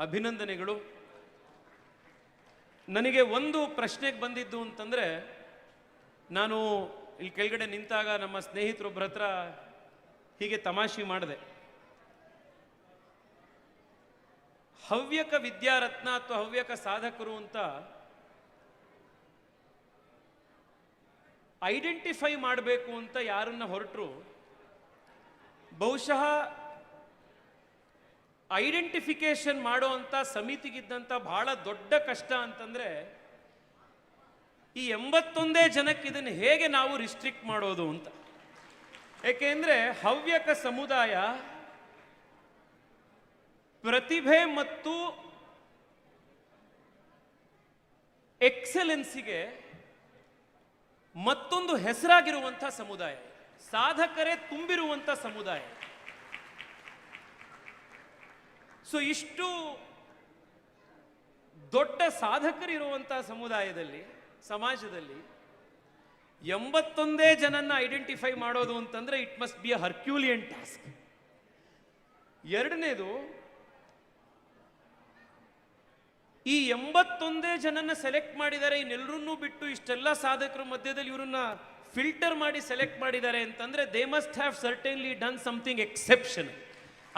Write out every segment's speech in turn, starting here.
ಅಭಿನಂದನೆಗಳು. ನನಗೆ ಒಂದು ಪ್ರಶ್ನೆಗೆ ಬಂದಿದ್ದು ಅಂತಂದ್ರೆ, ನಾನು ಇಲ್ಲಿ ಕೆಳಗಡೆ ನಿಂತಾಗ ನಮ್ಮ ಸ್ನೇಹಿತರೊಬ್ಬರ ಹತ್ರ ಹೀಗೆ ತಮಾಷೆ ಮಾಡಿದೆ. ಹವ್ಯಕ ವಿದ್ಯಾರತ್ನ ಅಥವಾ ಹವ್ಯಕ ಸಾಧಕರು ಅಂತ ಐಡೆಂಟಿಫೈ ಮಾಡಬೇಕು ಅಂತ ಯಾರನ್ನ ಹೊರಟರು, ಬಹುಶಃ ಐಡೆಂಟಿಫಿಕೇಶನ್ ಮಾಡೋ ಅಂತ ಸಮಿತಿಗಿದ್ದಂಥ ಬಹಳ ದೊಡ್ಡ ಕಷ್ಟ ಅಂತಂದ್ರೆ, ಈ 81 ಜನಕ್ಕೆ ಇದನ್ನು ಹೇಗೆ ನಾವು ರಿಸ್ಟ್ರಿಕ್ಟ್ ಮಾಡೋದು ಅಂತ. ಏಕೆಂದ್ರೆ ಹವ್ಯಕ ಸಮುದಾಯ ಪ್ರತಿಭೆ ಮತ್ತು ಎಕ್ಸಲೆನ್ಸಿಗೆ ಮತ್ತೊಂದು ಹೆಸರಾಗಿರುವಂಥ ಸಮುದಾಯ, ಸಾಧಕರೇ ತುಂಬಿರುವಂಥ ಸಮುದಾಯ. ಸೊ ಇಷ್ಟು ದೊಡ್ಡ ಸಾಧಕರಿರುವಂಥ ಸಮುದಾಯದಲ್ಲಿ, ಸಮಾಜದಲ್ಲಿ 81 ಜನನ್ನ ಐಡೆಂಟಿಫೈ ಮಾಡೋದು ಅಂತಂದ್ರೆ it must be a herculean task. ಎರಡನೇದು, ಈ 81 ಜನನ್ನ ಸೆಲೆಕ್ಟ್ ಮಾಡಿದ್ದಾರೆ, ಇನ್ನೆಲ್ಲರನ್ನೂ ಬಿಟ್ಟು ಇಷ್ಟೆಲ್ಲ ಸಾಧಕರ ಮಧ್ಯದಲ್ಲಿ ಇವರನ್ನ ಫಿಲ್ಟರ್ ಮಾಡಿ ಸೆಲೆಕ್ಟ್ ಮಾಡಿದ್ದಾರೆ ಅಂತಂದ್ರೆ they must have certainly done something exception.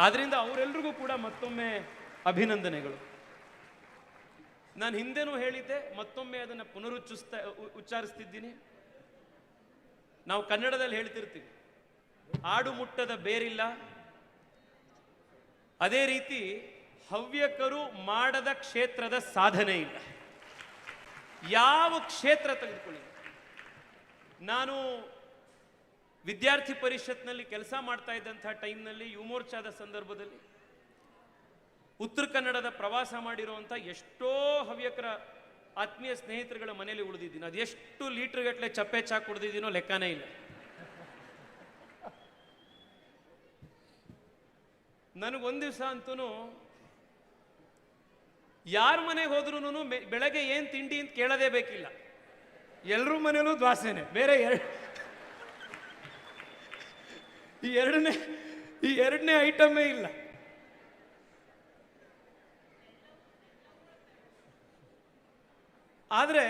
ಆದ್ರಿಂದ ಅವರೆಲ್ಲರಿಗೂ ಕೂಡ ಮತ್ತೊಮ್ಮೆ ಅಭಿನಂದನೆಗಳು. ನಾನು ಹಿಂದೆನೂ ಹೇಳಿದ್ದೆ, ಮತ್ತೊಮ್ಮೆ ಅದನ್ನು ಉಚ್ಚಾರಿಸ್ತಿದ್ದೀನಿ. ನಾವು ಕನ್ನಡದಲ್ಲಿ ಹೇಳ್ತಿರ್ತೀವಿ, ಆಡು ಮುಟ್ಟದ ಬೇರಿಲ್ಲ. ಅದೇ ರೀತಿ ಹವ್ಯಕರು ಮಾಡದ ಕ್ಷೇತ್ರದ ಸಾಧನೆ ಇಲ್ಲ. ಯಾವ ಕ್ಷೇತ್ರ ತೆಗೆದುಕೊಳ್ಳಿ. ನಾನು ವಿದ್ಯಾರ್ಥಿ ಪರಿಷತ್ನಲ್ಲಿ ಕೆಲಸ ಮಾಡ್ತಾ ಇದ್ದಂತಹ ಟೈಮ್ನಲ್ಲಿ, ಯುವ ಮೋರ್ಚಾದ ಸಂದರ್ಭದಲ್ಲಿ ಉತ್ತರ ಕನ್ನಡದ ಪ್ರವಾಸ ಮಾಡಿರುವಂಥ ಎಷ್ಟೋ ಹವ್ಯಕರ ಆತ್ಮೀಯ ಸ್ನೇಹಿತರುಗಳ ಮನೆಯಲ್ಲಿ ಉಳಿದಿದ್ದೀನಿ. ಅದೆಷ್ಟು ಲೀಟರ್ ಗಟ್ಟಲೆ ಚಪ್ಪೆ ಚಾಕ್ ಕುಡಿದಿದ್ದೀನೋ ಲೆಕ್ಕನೇ ಇಲ್ಲ. ನನಗೊಂದು ದಿವಸ ಅಂತೂ ಯಾರ ಮನೆಗೆ ಹೋದ್ರೂ ಬೆಳಗ್ಗೆ ಏನ್ ತಿಂಡಿ ಅಂತ ಕೇಳೋದೇ ಬೇಕಿಲ್ಲ, ಎಲ್ಲರೂ ಮನೇಲೂ ದ್ವಾಸೆನೆ, ಬೇರೆ ಈ ಎರಡನೇ ಐಟಮೇ ಇಲ್ಲ. ಆದರೆ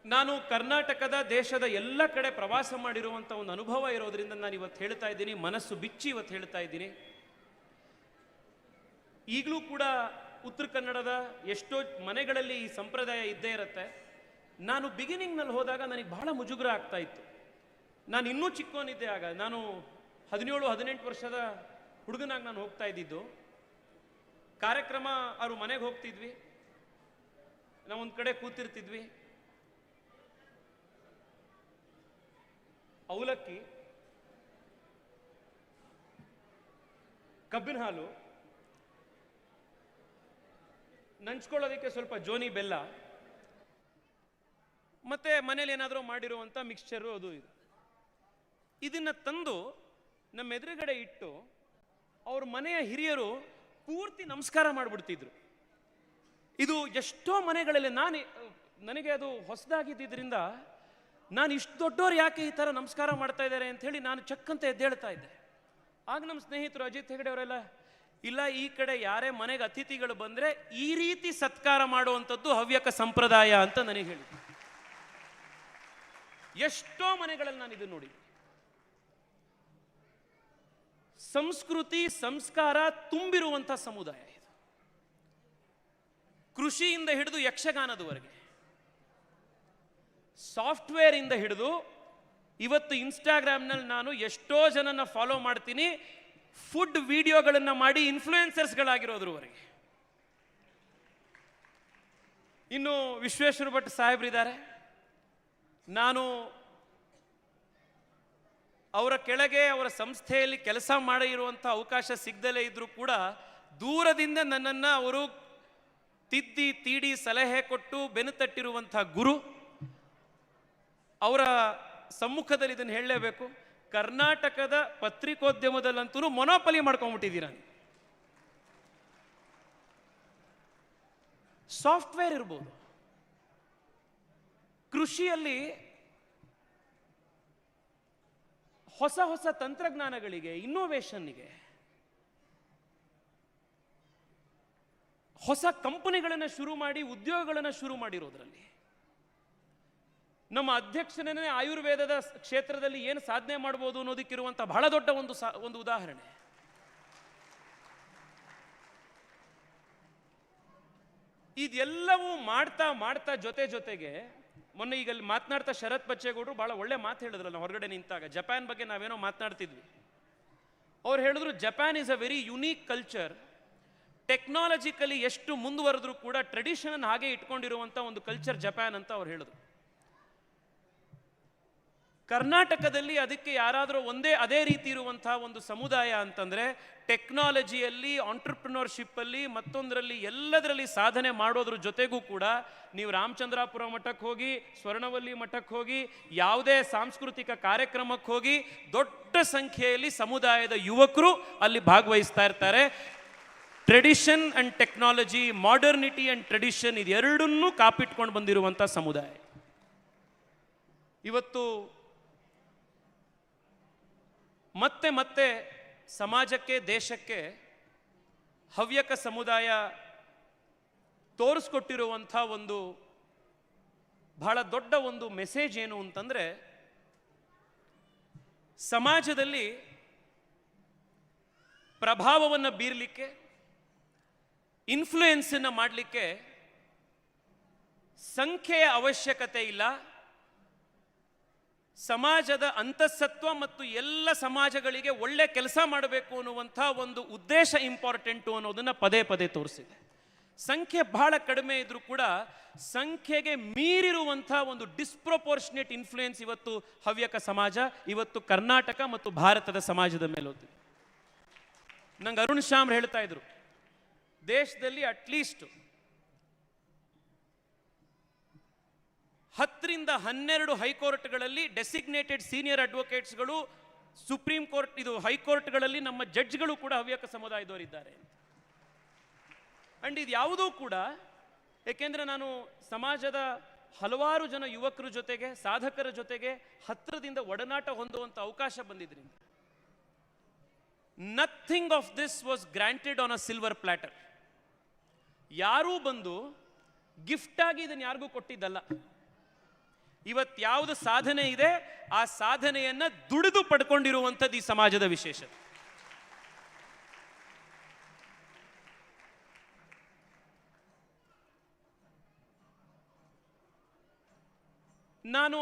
ನಾನು ಕರ್ನಾಟಕದ, ದೇಶದ ಎಲ್ಲ ಕಡೆ ಪ್ರವಾಸ ಮಾಡಿರುವಂಥ ಒಂದು ಅನುಭವ ಇರೋದ್ರಿಂದ ನಾನು ಇವತ್ತು ಹೇಳ್ತಾ ಇದ್ದೀನಿ, ಮನಸ್ಸು ಬಿಚ್ಚಿ ಇವತ್ತು ಹೇಳ್ತಾ ಇದ್ದೀನಿ. ಈಗಲೂ ಕೂಡ ಉತ್ತರ ಕನ್ನಡದ ಎಷ್ಟೋ ಮನೆಗಳಲ್ಲಿ ಈ ಸಂಪ್ರದಾಯ ಇದ್ದೇ ಇರುತ್ತೆ. ನಾನು ಬಿಗಿನಿಂಗ್ನಲ್ಲಿ ಹೋದಾಗ ನನಗೆ ಬಹಳ ಮುಜುಗರ ಆಗ್ತಾ ಇತ್ತು. ನಾನು ಇನ್ನೂ ಚಿಕ್ಕವನಿದ್ದೆ ಆಗ, ನಾನು 17-18 ವರ್ಷದ ಹುಡುಗನಾಗಿ ನಾನು ಹೋಗ್ತಾ ಇದ್ದಿದ್ದು. ಕಾರ್ಯಕ್ರಮ ಅವ್ರ ಮನೆಗೆ ಹೋಗ್ತಿದ್ವಿ, ನಾವು ಒಂದು ಕಡೆ ಕೂತಿರ್ತಿದ್ವಿ. ಅವಲಕ್ಕಿ, ಕಬ್ಬಿನ ಹಾಲು, ನಂಚ್ಕೊಳ್ಳೋದಕ್ಕೆ ಸ್ವಲ್ಪ ಜೋನಿ ಬೆಲ್ಲ, ಮತ್ತೆ ಮನೇಲಿ ಏನಾದರೂ ಮಾಡಿರುವಂಥ ಮಿಕ್ಸ್ಚರು, ಅದು ಇದು. ಇದನ್ನ ತಂದು ನಮ್ಮ ಎದುರುಗಡೆ ಇಟ್ಟು ಅವ್ರ ಮನೆಯ ಹಿರಿಯರು ಪೂರ್ತಿ ನಮಸ್ಕಾರ ಮಾಡಿಬಿಡ್ತಿದ್ರು. ಇದು ಎಷ್ಟೋ ಮನೆಗಳಲ್ಲಿ ನನಗೆ ಅದು ಹೊಸದಾಗಿದ್ದರಿಂದ, ನಾನು ಇಷ್ಟು ದೊಡ್ಡವ್ರು ಯಾಕೆ ಈ ಥರ ನಮಸ್ಕಾರ ಮಾಡ್ತಾ ಇದ್ದಾರೆ ಅಂತ ಹೇಳಿ ನಾನು ಚಕ್ಕಂತ ಎದ್ದೇಳ್ತಾ ಇದ್ದೆ. ಆಗ ನಮ್ಮ ಸ್ನೇಹಿತರು ಅಜಿತ್ ಹೆಗಡೆ ಅವರೆಲ್ಲ, ಇಲ್ಲ, ಈ ಕಡೆ ಯಾರೇ ಮನೆಗೆ ಅತಿಥಿಗಳು ಬಂದರೆ ಈ ರೀತಿ ಸತ್ಕಾರ ಮಾಡುವಂಥದ್ದು ಹವ್ಯಕ ಸಂಪ್ರದಾಯ ಅಂತ ನನಗೆ ಹೇಳಿ. ಎಷ್ಟೋ ಮನೆಗಳಲ್ಲಿ ನಾನು ಇದು ನೋಡಿ. ಸಂಸ್ಕೃತಿ ಸಂಸ್ಕಾರ ತುಂಬಿರುವಂಥ ಸಮುದಾಯ ಇದು. ಕೃಷಿಯಿಂದ ಹಿಡಿದು ಯಕ್ಷಗಾನದವರೆಗೆ, ಸಾಫ್ಟ್ವೇರ್ ಇಂದ ಹಿಡಿದು ಇವತ್ತು ಇನ್ಸ್ಟಾಗ್ರಾಮ್ನಲ್ಲಿ ನಾನು ಎಷ್ಟೋ ಜನನ ಫಾಲೋ ಮಾಡ್ತೀನಿ, ಫುಡ್ ವಿಡಿಯೋಗಳನ್ನ ಮಾಡಿ ಇನ್ಫ್ಲೂಯೆನ್ಸರ್ಸ್ಗಳಾಗಿರೋದ್ರವರೆಗೆ. ಇನ್ನು ವಿಶ್ವೇಶ್ವರ ಭಟ್ ಸಾಹೇಬ್ರಿದ್ದಾರೆ. ನಾನು ಅವರ ಕೆಳಗೆ, ಅವರ ಸಂಸ್ಥೆಯಲ್ಲಿ ಕೆಲಸ ಮಾಡಿರುವಂಥ ಅವಕಾಶ ಸಿಗದಲೇ ಇದ್ರೂ ಕೂಡ ದೂರದಿಂದ ನನ್ನನ್ನು ಅವರು ತಿದ್ದಿ ತೀಡಿ ಸಲಹೆ ಕೊಟ್ಟು ಬೆನ್ನು ತಟ್ಟಿರುವಂಥ ಗುರು. ಅವರ ಸಮ್ಮುಖದಲ್ಲಿ ಇದನ್ನು ಹೇಳಲೇಬೇಕು, ಕರ್ನಾಟಕದ ಪತ್ರಿಕೋದ್ಯಮದಲ್ಲಂತೂ ಮೊನೋಪಲಿ ಮಾಡ್ಕೊಂಡ್ಬಿಟ್ಟಿದ್ದೀರ. ಸಾಫ್ಟ್ವೇರ್ ಇರ್ಬೋದು, ಕೃಷಿಯಲ್ಲಿ ಹೊಸ ಹೊಸ ತಂತ್ರಜ್ಞಾನಗಳಿಗೆ, ಇನ್ನೋವೇಷನ್ಗೆ ಹೊಸ ಕಂಪನಿಗಳನ್ನು ಶುರು ಮಾಡಿ ಉದ್ಯೋಗಗಳನ್ನು ಶುರು ಮಾಡಿರೋದ್ರಲ್ಲಿ, ನಮ್ಮ ಅಧ್ಯಕ್ಷನೇ ಆಯುರ್ವೇದದ ಕ್ಷೇತ್ರದಲ್ಲಿ ಏನು ಸಾಧನೆ ಮಾಡ್ಬೋದು ಅನ್ನೋದಕ್ಕಿರುವಂಥ ಬಹಳ ದೊಡ್ಡ ಒಂದು ಉದಾಹರಣೆ. ಇದೆಲ್ಲವೂ ಮಾಡ್ತಾ ಮಾಡ್ತಾ ಜೊತೆಗೆ ಮೊನ್ನೆ ಈಗ ಮಾತನಾಡ್ತಾ ಶರತ್ ಬಚ್ಚೇಗೌಡರು ಬಹಳ ಒಳ್ಳೆ ಮಾತು ಹೇಳಿದ್ರಲ್ಲ ಹೊರಗಡೆ ನಿಂತಾಗ, ಜಪಾನ್ ಬಗ್ಗೆ ನಾವೇನೋ ಮಾತನಾಡ್ತಿದ್ವಿ. ಅವ್ರು ಹೇಳಿದ್ರು Japan is a very unique culture, technologically ಎಷ್ಟು ಮುಂದುವರೆದ್ರೂ ಕೂಡ ಟ್ರೆಡಿಷನ್ ಹಾಗೆ ಇಟ್ಕೊಂಡಿರುವಂಥ ಒಂದು ಕಲ್ಚರ್ ಜಪಾನ್ ಅಂತ ಅವ್ರು ಹೇಳಿದ್ರು. ಕರ್ನಾಟಕದಲ್ಲಿ ಅದಕ್ಕೆ ಯಾರಾದರೂ ಅದೇ ರೀತಿ ಇರುವಂತಹ ಒಂದು ಸಮುದಾಯ ಅಂತಂದ್ರೆ ಟೆಕ್ನಾಲಜಿಯಲ್ಲಿ, ಆಂಟ್ರಪ್ರಿನರ್ಶಿಪ್ ಅಲ್ಲಿ, ಮತ್ತೊಂದರಲ್ಲಿ ಎಲ್ಲದರಲ್ಲಿ ಸಾಧನೆ ಮಾಡೋದ್ರ ಜೊತೆಗೂ ಕೂಡ ನೀವು ರಾಮಚಂದ್ರಾಪುರ ಮಠಕ್ಕೆ ಹೋಗಿ, ಸ್ವರ್ಣವಲ್ಲಿ ಮಠಕ್ಕೆ ಹೋಗಿ, ಯಾವುದೇ ಸಾಂಸ್ಕೃತಿಕ ಕಾರ್ಯಕ್ರಮಕ್ಕೆ ಹೋಗಿ, ದೊಡ್ಡ ಸಂಖ್ಯೆಯಲ್ಲಿ ಸಮುದಾಯದ ಯುವಕರು ಅಲ್ಲಿ ಭಾಗವಹಿಸ್ತಾ ಇರ್ತಾರೆ. Tradition and technology, modernity and tradition ಇದೆರಡನ್ನೂ ಕಾಪಿಟ್ಕೊಂಡು ಬಂದಿರುವಂಥ ಸಮುದಾಯ. ಇವತ್ತು ಮತ್ತೆ ಸಮಾಜಕ್ಕೆ, ದೇಶಕ್ಕೆ ಹವ್ಯಕ ಸಮುದಾಯ ತೋರಿಸ್ಕೊಟ್ಟಿರುವಂಥ ಒಂದು ಬಹಳ ದೊಡ್ಡ ಒಂದು ಮೆಸೇಜ್ ಏನು ಅಂತಂದ್ರೆ, ಸಮಾಜದಲ್ಲಿ ಪ್ರಭಾವವನ್ನು ಬೀರಲಿಕ್ಕೆ, ಇನ್ಫ್ಲೂಯೆನ್ಸನ್ನು ಮಾಡಲಿಕ್ಕೆ ಸಂಖ್ಯೆಯ ಅವಶ್ಯಕತೆ ಇಲ್ಲ. ಸಮಾಜದ ಅಂತಃಸತ್ವ ಮತ್ತು ಎಲ್ಲ ಸಮಾಜಗಳಿಗೆ ಒಳ್ಳೆ ಕೆಲಸ ಮಾಡಬೇಕು ಅನ್ನುವಂಥ ಒಂದು ಉದ್ದೇಶ ಇಂಪಾರ್ಟೆಂಟು ಅನ್ನೋದನ್ನು ಪದೇ ತೋರಿಸಿದೆ. ಸಂಖ್ಯೆ ಬಹಳ ಕಡಿಮೆ ಇದ್ರೂ ಕೂಡ ಸಂಖ್ಯೆಗೆ ಮೀರಿರುವಂಥ ಒಂದು ಡಿಸ್ಪ್ರೊಪೋರ್ಷನೇಟ್ ಇನ್ಫ್ಲೂಯೆನ್ಸ್ ಇವತ್ತು ಹವ್ಯಕ ಸಮಾಜ, ಇವತ್ತು ಕರ್ನಾಟಕ ಮತ್ತು ಭಾರತದ ಸಮಾಜದ ಮೇಲೆ ಹೋಗ್ತಿದೆ. ನಂಗೆ ಅರುಣ್ ಶ್ಯಾಮ್ ಹೇಳ್ತಾ ಇದ್ರು, ದೇಶದಲ್ಲಿ ಅಟ್ಲೀಸ್ಟ್ 10 ರಿಂದ 12 ಹೈಕೋರ್ಟ್ಗಳಲ್ಲಿ ಡೆಸಿಗ್ನೇಟೆಡ್ ಸೀನಿಯರ್ ಅಡ್ವೊಕೇಟ್ಸ್ಗಳು, ಸುಪ್ರೀಂ ಕೋರ್ಟ್, ಇದು ಹೈಕೋರ್ಟ್ಗಳಲ್ಲಿ ನಮ್ಮ ಜಡ್ಜ್ಗಳು ಕೂಡ ಹವ್ಯಕ ಸಮುದಾಯದವರಿದ್ದಾರೆ. ಅಂಡ್ ಇದು ಯಾವುದೂ ಕೂಡ, ಏಕೆಂದರೆ ನಾನು ಸಮಾಜದ ಹಲವಾರು ಜನ ಯುವಕರ ಜೊತೆಗೆ, ಸಾಧಕರ ಜೊತೆಗೆ ಹತ್ತಿರದಿಂದ ಒಡನಾಟ ಹೊಂದುವಂಥ ಅವಕಾಶ ಬಂದಿದ್ರಿಂದ, nothing of this was granted on a silver platter. ಯಾರೂ ಬಂದು ಗಿಫ್ಟ್ ಆಗಿ ಇದನ್ನು ಯಾರಿಗೂ ಕೊಟ್ಟಿದ್ದಲ್ಲ. ಇವತ್ತು ಯಾವುದು ಸಾಧನೆ ಇದೆ ಆ ಸಾಧನೆಯನ್ನ ದುಡಿದು ಪಡ್ಕೊಂಡಿರುವಂಥದ್ದು ಈ ಸಮಾಜದ ವಿಶೇಷತೆ. ನಾನು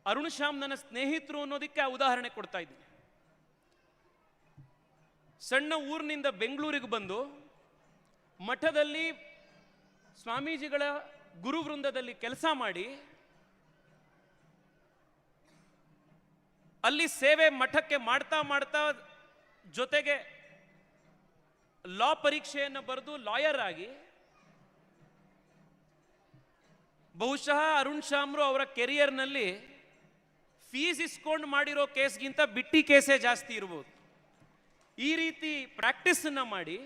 ಅರುಣ್ ಶ್ಯಾಮ್ ನನ್ನ ಸ್ನೇಹಿತರು ಅನ್ನೋದಕ್ಕೆ ಆ ಉದಾಹರಣೆ ಕೊಡ್ತಾ ಇದ್ದೀನಿ. ಸಣ್ಣ ಊರಿನಿಂದ ಬೆಂಗಳೂರಿಗೆ ಬಂದು ಮಠದಲ್ಲಿ ಸ್ವಾಮೀಜಿಗಳ ಗುರುವೃಂದದಲ್ಲಿ ಕೆಲಸ ಮಾಡಿ, ಅಲ್ಲಿ ಸೇವೆ ಮಠಕ್ಕೆ ಮಾಡ್ತಾ ಜೊತೆಗೆ ಲಾ ಪರೀಕ್ಷೆಯನ್ನು ಬರೆದು ಲಾಯರ್ ಆಗಿ, ಬಹುಶಃ ಅರುಣ್ ಶ್ಯಾಮ್ರು ಅವರ ಕೆರಿಯರ್ನಲ್ಲಿ ಫೀಸ್ ಇಸ್ಕೊಂಡು ಮಾಡಿರೋ ಕೇಸ್ಗಿಂತ ಬಿಟ್ಟಿ ಕೇಸೇ ಜಾಸ್ತಿ ಇರ್ಬೋದು. ಈ ರೀತಿ ಪ್ರಾಕ್ಟೀಸನ್ನು ಮಾಡಿ,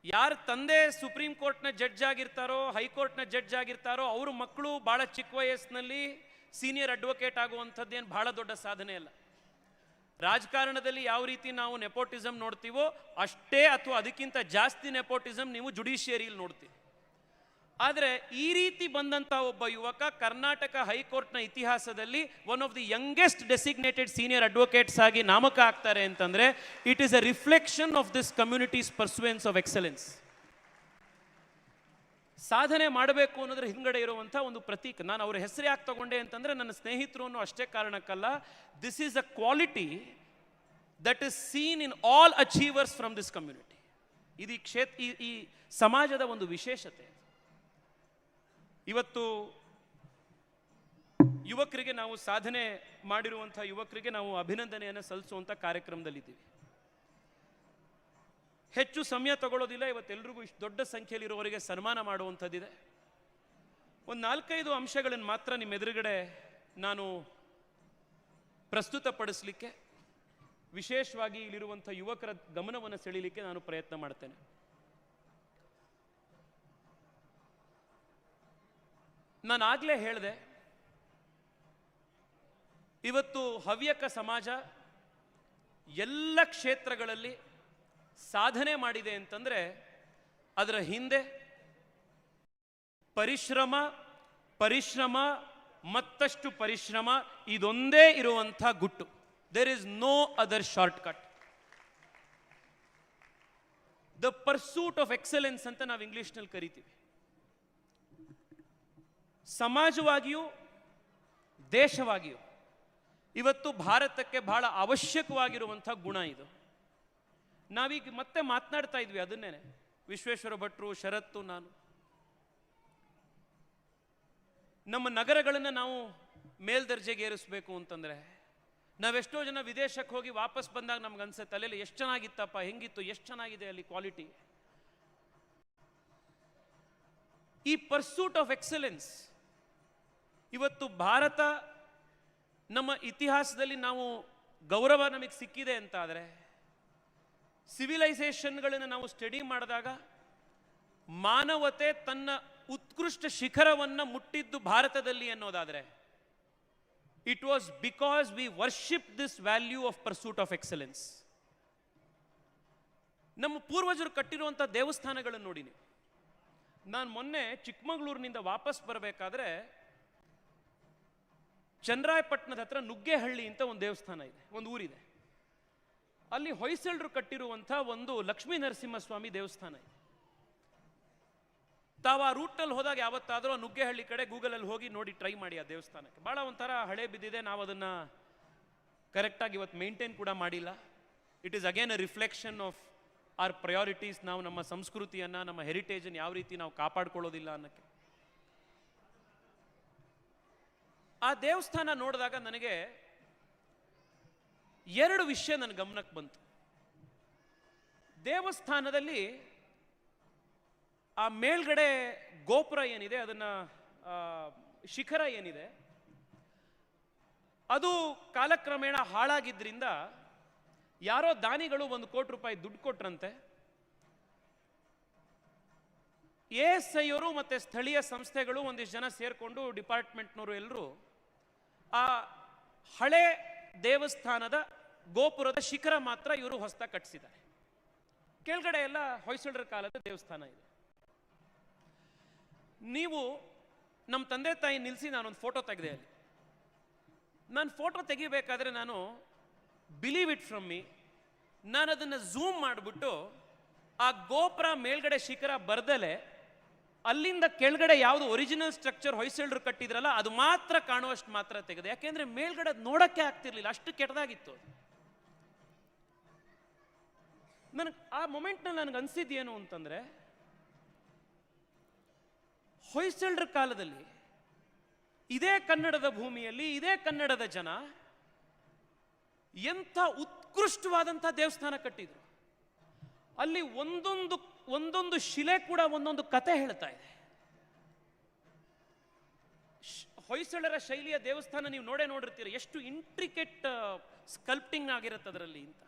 ಯಾರ ತಂದೆ ಸುಪ್ರೀಂ ಕೋರ್ಟ್ನ ಜಡ್ಜ್ ಆಗಿರ್ತಾರೋ, ಹೈಕೋರ್ಟ್ನ ಜಡ್ಜ್ ಆಗಿರ್ತಾರೋ, ಅವ್ರ ಮಕ್ಕಳು ಬಹಳ ಚಿಕ್ಕ ವಯಸ್ಸಿನಲ್ಲಿ ಸೀನಿಯರ್ ಅಡ್ವೊಕೇಟ್ ಆಗುವಂಥದ್ದೇನು ಬಹಳ ದೊಡ್ಡ ಸಾಧನೆ ಅಲ್ಲ. ರಾಜಕಾರಣದಲ್ಲಿ ಯಾವ ರೀತಿ ನಾವು ನೆಪೋಟಿಸಮ್ ನೋಡ್ತೀವೋ ಅಷ್ಟೇ ಅಥವಾ ಅದಕ್ಕಿಂತ ಜಾಸ್ತಿ ನೆಪೋಟಿಸಮ್ ನೀವು ಜುಡಿಷಿಯರಿಯಲ್ಲಿ ನೋಡ್ತೀವಿ. ಆದರೆ ಈ ರೀತಿ ಬಂದಂಥ ಒಬ್ಬ ಯುವಕ ಕರ್ನಾಟಕ ಹೈಕೋರ್ಟ್ನ ಇತಿಹಾಸದಲ್ಲಿ one of the youngest designated senior advocates ಆಗಿ ನಾಮಕ ಆಗ್ತಾರೆ ಅಂತಂದ್ರೆ it is a reflection of this community's pursuance of excellence. ಸಾಧನೆ ಮಾಡಬೇಕು ಅನ್ನೋದ್ರ ಹಿಂಗಡೆ ಇರುವಂಥ ಒಂದು ಪ್ರತೀಕ. ನಾನು ಅವ್ರ ಹೆಸರು ಯಾಕೆ ತಗೊಂಡೆ ಅಂತಂದ್ರೆ ನನ್ನ ಸ್ನೇಹಿತರು ಅನ್ನೋ ಅಷ್ಟೇ ಕಾರಣಕ್ಕಲ್ಲ, this is a quality that is seen in all achievers from this community. ಇದು ಈ ಸಮಾಜದ ಒಂದು ವಿಶೇಷತೆ. ಇವತ್ತು ಯುವಕರಿಗೆ ನಾವು ಸಾಧನೆ ಮಾಡಿರುವಂಥ ಯುವಕರಿಗೆ ನಾವು ಅಭಿನಂದನೆಯನ್ನು ಸಲ್ಲಿಸುವಂಥ ಕಾರ್ಯಕ್ರಮದಲ್ಲಿದ್ದೀವಿ. ಹೆಚ್ಚು ಸಮಯ ತಗೊಳ್ಳೋದಿಲ್ಲ. ಇವತ್ತೆಲ್ರಿಗೂ ಇಷ್ಟು ದೊಡ್ಡ ಸಂಖ್ಯೆಯಲ್ಲಿರುವವರಿಗೆ ಸನ್ಮಾನ ಮಾಡುವಂಥದ್ದಿದೆ. ಒಂದು 4-5 ಅಂಶಗಳನ್ನು ಮಾತ್ರ ನಿಮ್ಮ ಎದುರುಗಡೆ ನಾನು ಪ್ರಸ್ತುತಪಡಿಸಲಿಕ್ಕೆ, ವಿಶೇಷವಾಗಿ ಇಲ್ಲಿರುವಂಥ ಯುವಕರ ಗಮನವನ್ನು ಸೆಳೀಲಿಕ್ಕೆ ನಾನು ಪ್ರಯತ್ನ ಮಾಡ್ತೇನೆ. ನಾನು ಆಗಲೇ ಹೇಳಿದೆ, ಇವತ್ತು ಹವ್ಯಕ ಸಮಾಜ ಎಲ್ಲ ಕ್ಷೇತ್ರಗಳಲ್ಲಿ ಸಾಧನೆ ಮಾಡಿದೆ ಅಂತಂದ್ರೆ ಅದರ ಹಿಂದೆ ಪರಿಶ್ರಮ, ಪರಿಶ್ರಮ, ಮತ್ತಷ್ಟು ಪರಿಶ್ರಮ, ಇದೊಂದೇ ಇರುವಂಥ ಗುಟ್ಟು. There is no other short cut. The pursuit of excellence ಅಂತ ನಾವು ಇಂಗ್ಲಿಷ್ನಲ್ಲಿ ಕರಿತೀವಿ. ಸಮಾಜವಾಗಿಯೂ ದೇಶವಾಗಿಯೂ ಇವತ್ತು ಭಾರತಕ್ಕೆ ಬಹಳ ಅವಶ್ಯಕವಾಗಿರುವಂಥ ಗುಣ ಇದು. ನಾವೀಗ ಮತ್ತೆ ಮಾತನಾಡ್ತಾ ಇದ್ವಿ ಅದನ್ನೇನೆ, ವಿಶ್ವೇಶ್ವರ ಭಟ್ರು, ಶರತ್ತು, ನಾನು. ನಮ್ಮ ನಗರಗಳನ್ನು ನಾವು ಮೇಲ್ದರ್ಜೆಗೆ ಏರಿಸಬೇಕು ಅಂತಂದ್ರೆ ನಾವೆಷ್ಟೋ ಜನ ವಿದೇಶಕ್ಕೆ ಹೋಗಿ ವಾಪಸ್ ಬಂದಾಗ ನಮ್ಗೆ ಅನ್ಸುತ್ತೆ ಅಲ್ಲೆಲ್ಲ ಎಷ್ಟು ಚೆನ್ನಾಗಿತ್ತಪ್ಪ, ಹೆಂಗಿತ್ತು, ಎಷ್ಟು ಚೆನ್ನಾಗಿದೆ ಅಲ್ಲಿ ಕ್ವಾಲಿಟಿ. ಈ ಪರ್ಸೂಟ್ ಆಫ್ ಎಕ್ಸಲೆನ್ಸ್ ಇವತ್ತು ಭಾರತ ನಮ್ಮ ಇತಿಹಾಸದಲ್ಲಿ ನಾವು ಗೌರವ ನಮಗೆ ಸಿಕ್ಕಿದೆ ಅಂತ ಆದರೆ, ಸಿವಿಲೈಸೇಷನ್ಗಳನ್ನು ನಾವು ಸ್ಟಡಿ ಮಾಡಿದಾಗ ಮಾನವತೆ ತನ್ನ ಉತ್ಕೃಷ್ಟ ಶಿಖರವನ್ನು ಮುಟ್ಟಿದ್ದು ಭಾರತದಲ್ಲಿ ಅನ್ನೋದಾದರೆ it was because we worship this value of pursuit of excellence. ನಮ್ಮ ಪೂರ್ವಜರು ಕಟ್ಟಿರುವಂಥ ದೇವಸ್ಥಾನಗಳನ್ನು ನೋಡಿ ನೀವು. ನಾನು ಮೊನ್ನೆ ಚಿಕ್ಕಮಗಳೂರಿನಿಂದ ವಾಪಸ್ ಬರಬೇಕಾದ್ರೆ ಚನ್ನರಾಯಪಟ್ಟಣದ ಹತ್ರ ನುಗ್ಗೇಹಳ್ಳಿ ಅಂತ ಒಂದು ದೇವಸ್ಥಾನ ಇದೆ, ಒಂದು ಊರಿದೆ. ಅಲ್ಲಿ ಹೊಯ್ಸಳರು ಕಟ್ಟಿರುವಂಥ ಒಂದು ಲಕ್ಷ್ಮೀ ನರಸಿಂಹಸ್ವಾಮಿ ದೇವಸ್ಥಾನ ಇದೆ. ತಾವು ಆ ರೂಟಲ್ಲಿ ಹೋದಾಗ ಯಾವತ್ತಾದರೂ ಆ ನುಗ್ಗೇಹಳ್ಳಿ ಕಡೆ ಗೂಗಲಲ್ಲಿ ಹೋಗಿ ನೋಡಿ ಟ್ರೈ ಮಾಡಿ. ಆ ದೇವಸ್ಥಾನಕ್ಕೆ ಭಾಳ ಒಂಥರ ಹಳೆ ಬಿದ್ದಿದೆ, ನಾವು ಅದನ್ನು ಕರೆಕ್ಟಾಗಿ ಇವತ್ತು ಮೇಂಟೈನ್ ಕೂಡ ಮಾಡಿಲ್ಲ. It is again a reflection of our priorities. ನಾವು ನಮ್ಮ ಸಂಸ್ಕೃತಿಯನ್ನು, ನಮ್ಮ ಹೆರಿಟೇಜನ್ನು ಯಾವ ರೀತಿ ನಾವು ಕಾಪಾಡ್ಕೊಳ್ಳೋದಿಲ್ಲ ಅನ್ನೋಕ್ಕೆ. ಆ ದೇವಸ್ಥಾನ ನೋಡಿದಾಗ ನನಗೆ ಎರಡು ವಿಷಯ ನನ್ನ ಗಮನಕ್ಕೆ ಬಂತು. ದೇವಸ್ಥಾನದಲ್ಲಿ ಆ ಮೇಲ್ಗಡೆ ಗೋಪುರ ಏನಿದೆ, ಅದನ್ನ ಶಿಖರ ಏನಿದೆ, ಅದು ಕಾಲಕ್ರಮೇಣ ಹಾಳಾಗಿದ್ರಿಂದ ಯಾರೋ ದಾನಿಗಳು 1 ಕೋಟಿ ರೂಪಾಯಿ ದುಡ್ಡು ಕೊಟ್ರಂತೆ. ASI ಅವರು ಮತ್ತೆ ಸ್ಥಳೀಯ ಸಂಸ್ಥೆಗಳು ಒಂದಿಷ್ಟು ಜನ ಸೇರ್ಕೊಂಡು, ಡಿಪಾರ್ಟ್ಮೆಂಟ್ನವರು ಎಲ್ಲರೂ ಆ ಹಳೆ ದೇವಸ್ಥಾನದ ಗೋಪುರದ ಶಿಖರ ಮಾತ್ರ ಇವರು ಹೊಸದಾಗಿ ಕಟ್ಟಿಸಿದ್ದಾರೆ. ಕೆಳಗಡೆ ಎಲ್ಲ ಹೊಯ್ಸಳರ ಕಾಲದ ದೇವಸ್ಥಾನ ಇದೆ. ನೀವು ನಮ್ಮ ತಂದೆ ತಾಯಿ ನಿಲ್ಲಿಸಿ ನಾನೊಂದು ಫೋಟೋ ತೆಗೆದೆ ಅಲ್ಲಿ. ನಾನು ಫೋಟೋ ತೆಗಿಬೇಕಾದ್ರೆ ನಾನು ಬಿಲೀವ್ ಇಟ್ ಫ್ರಮ್ ಮೀ, ನಾನು ಅದನ್ನು ಝೂಮ್ ಮಾಡಿಬಿಟ್ಟು ಆ ಗೋಪುರ ಮೇಲ್ಗಡೆ ಶಿಖರ ಬರ್ದಲೆ ಅಲ್ಲಿಂದ ಕೆಳಗಡೆ ಯಾವುದು ಒರಿಜಿನಲ್ ಸ್ಟ್ರಕ್ಚರ್ ಹೊಯ್ಸಳರು ಕಟ್ಟಿದ್ರಲ್ಲ ಅದು ಮಾತ್ರ ಕಾಣುವಷ್ಟು ಮಾತ್ರ ತೆಗೆದೆ. ಯಾಕೆಂದ್ರೆ ಮೇಲ್ಗಡೆ ನೋಡಕ್ಕೆ ಆಗ್ತಿರ್ಲಿಲ್ಲ, ಅಷ್ಟು ಕೆಟ್ಟದಾಗಿತ್ತು. ನನಗೆ ಆ ಮೊಮೆಂಟ್ನಲ್ಲಿ ನನಗೆ ಅನ್ಸಿದ್ದೇನು ಅಂತಂದ್ರೆ, ಹೊಯ್ಸಳರ ಕಾಲದಲ್ಲಿ ಇದೇ ಕನ್ನಡದ ಭೂಮಿಯಲ್ಲಿ, ಇದೇ ಕನ್ನಡದ ಜನ ಎಂಥ ಉತ್ಕೃಷ್ಟವಾದಂಥ ದೇವಸ್ಥಾನ ಕಟ್ಟಿದ್ರು. ಅಲ್ಲಿ ಒಂದೊಂದು ಶಿಲೆ ಕೂಡ ಒಂದೊಂದು ಕತೆ ಹೇಳ್ತಾ ಇದೆ. ಹೊಯ್ಸಳರ ಶೈಲಿಯ ದೇವಸ್ಥಾನ ನೀವು ನೋಡಿರ್ತೀರ, ಎಷ್ಟು ಇಂಟ್ರಿಕೇಟ್ ಸ್ಕಲ್ಪ್ಟಿಂಗ್ ಆಗಿರುತ್ತೆ ಅದರಲ್ಲಿ ಅಂತ.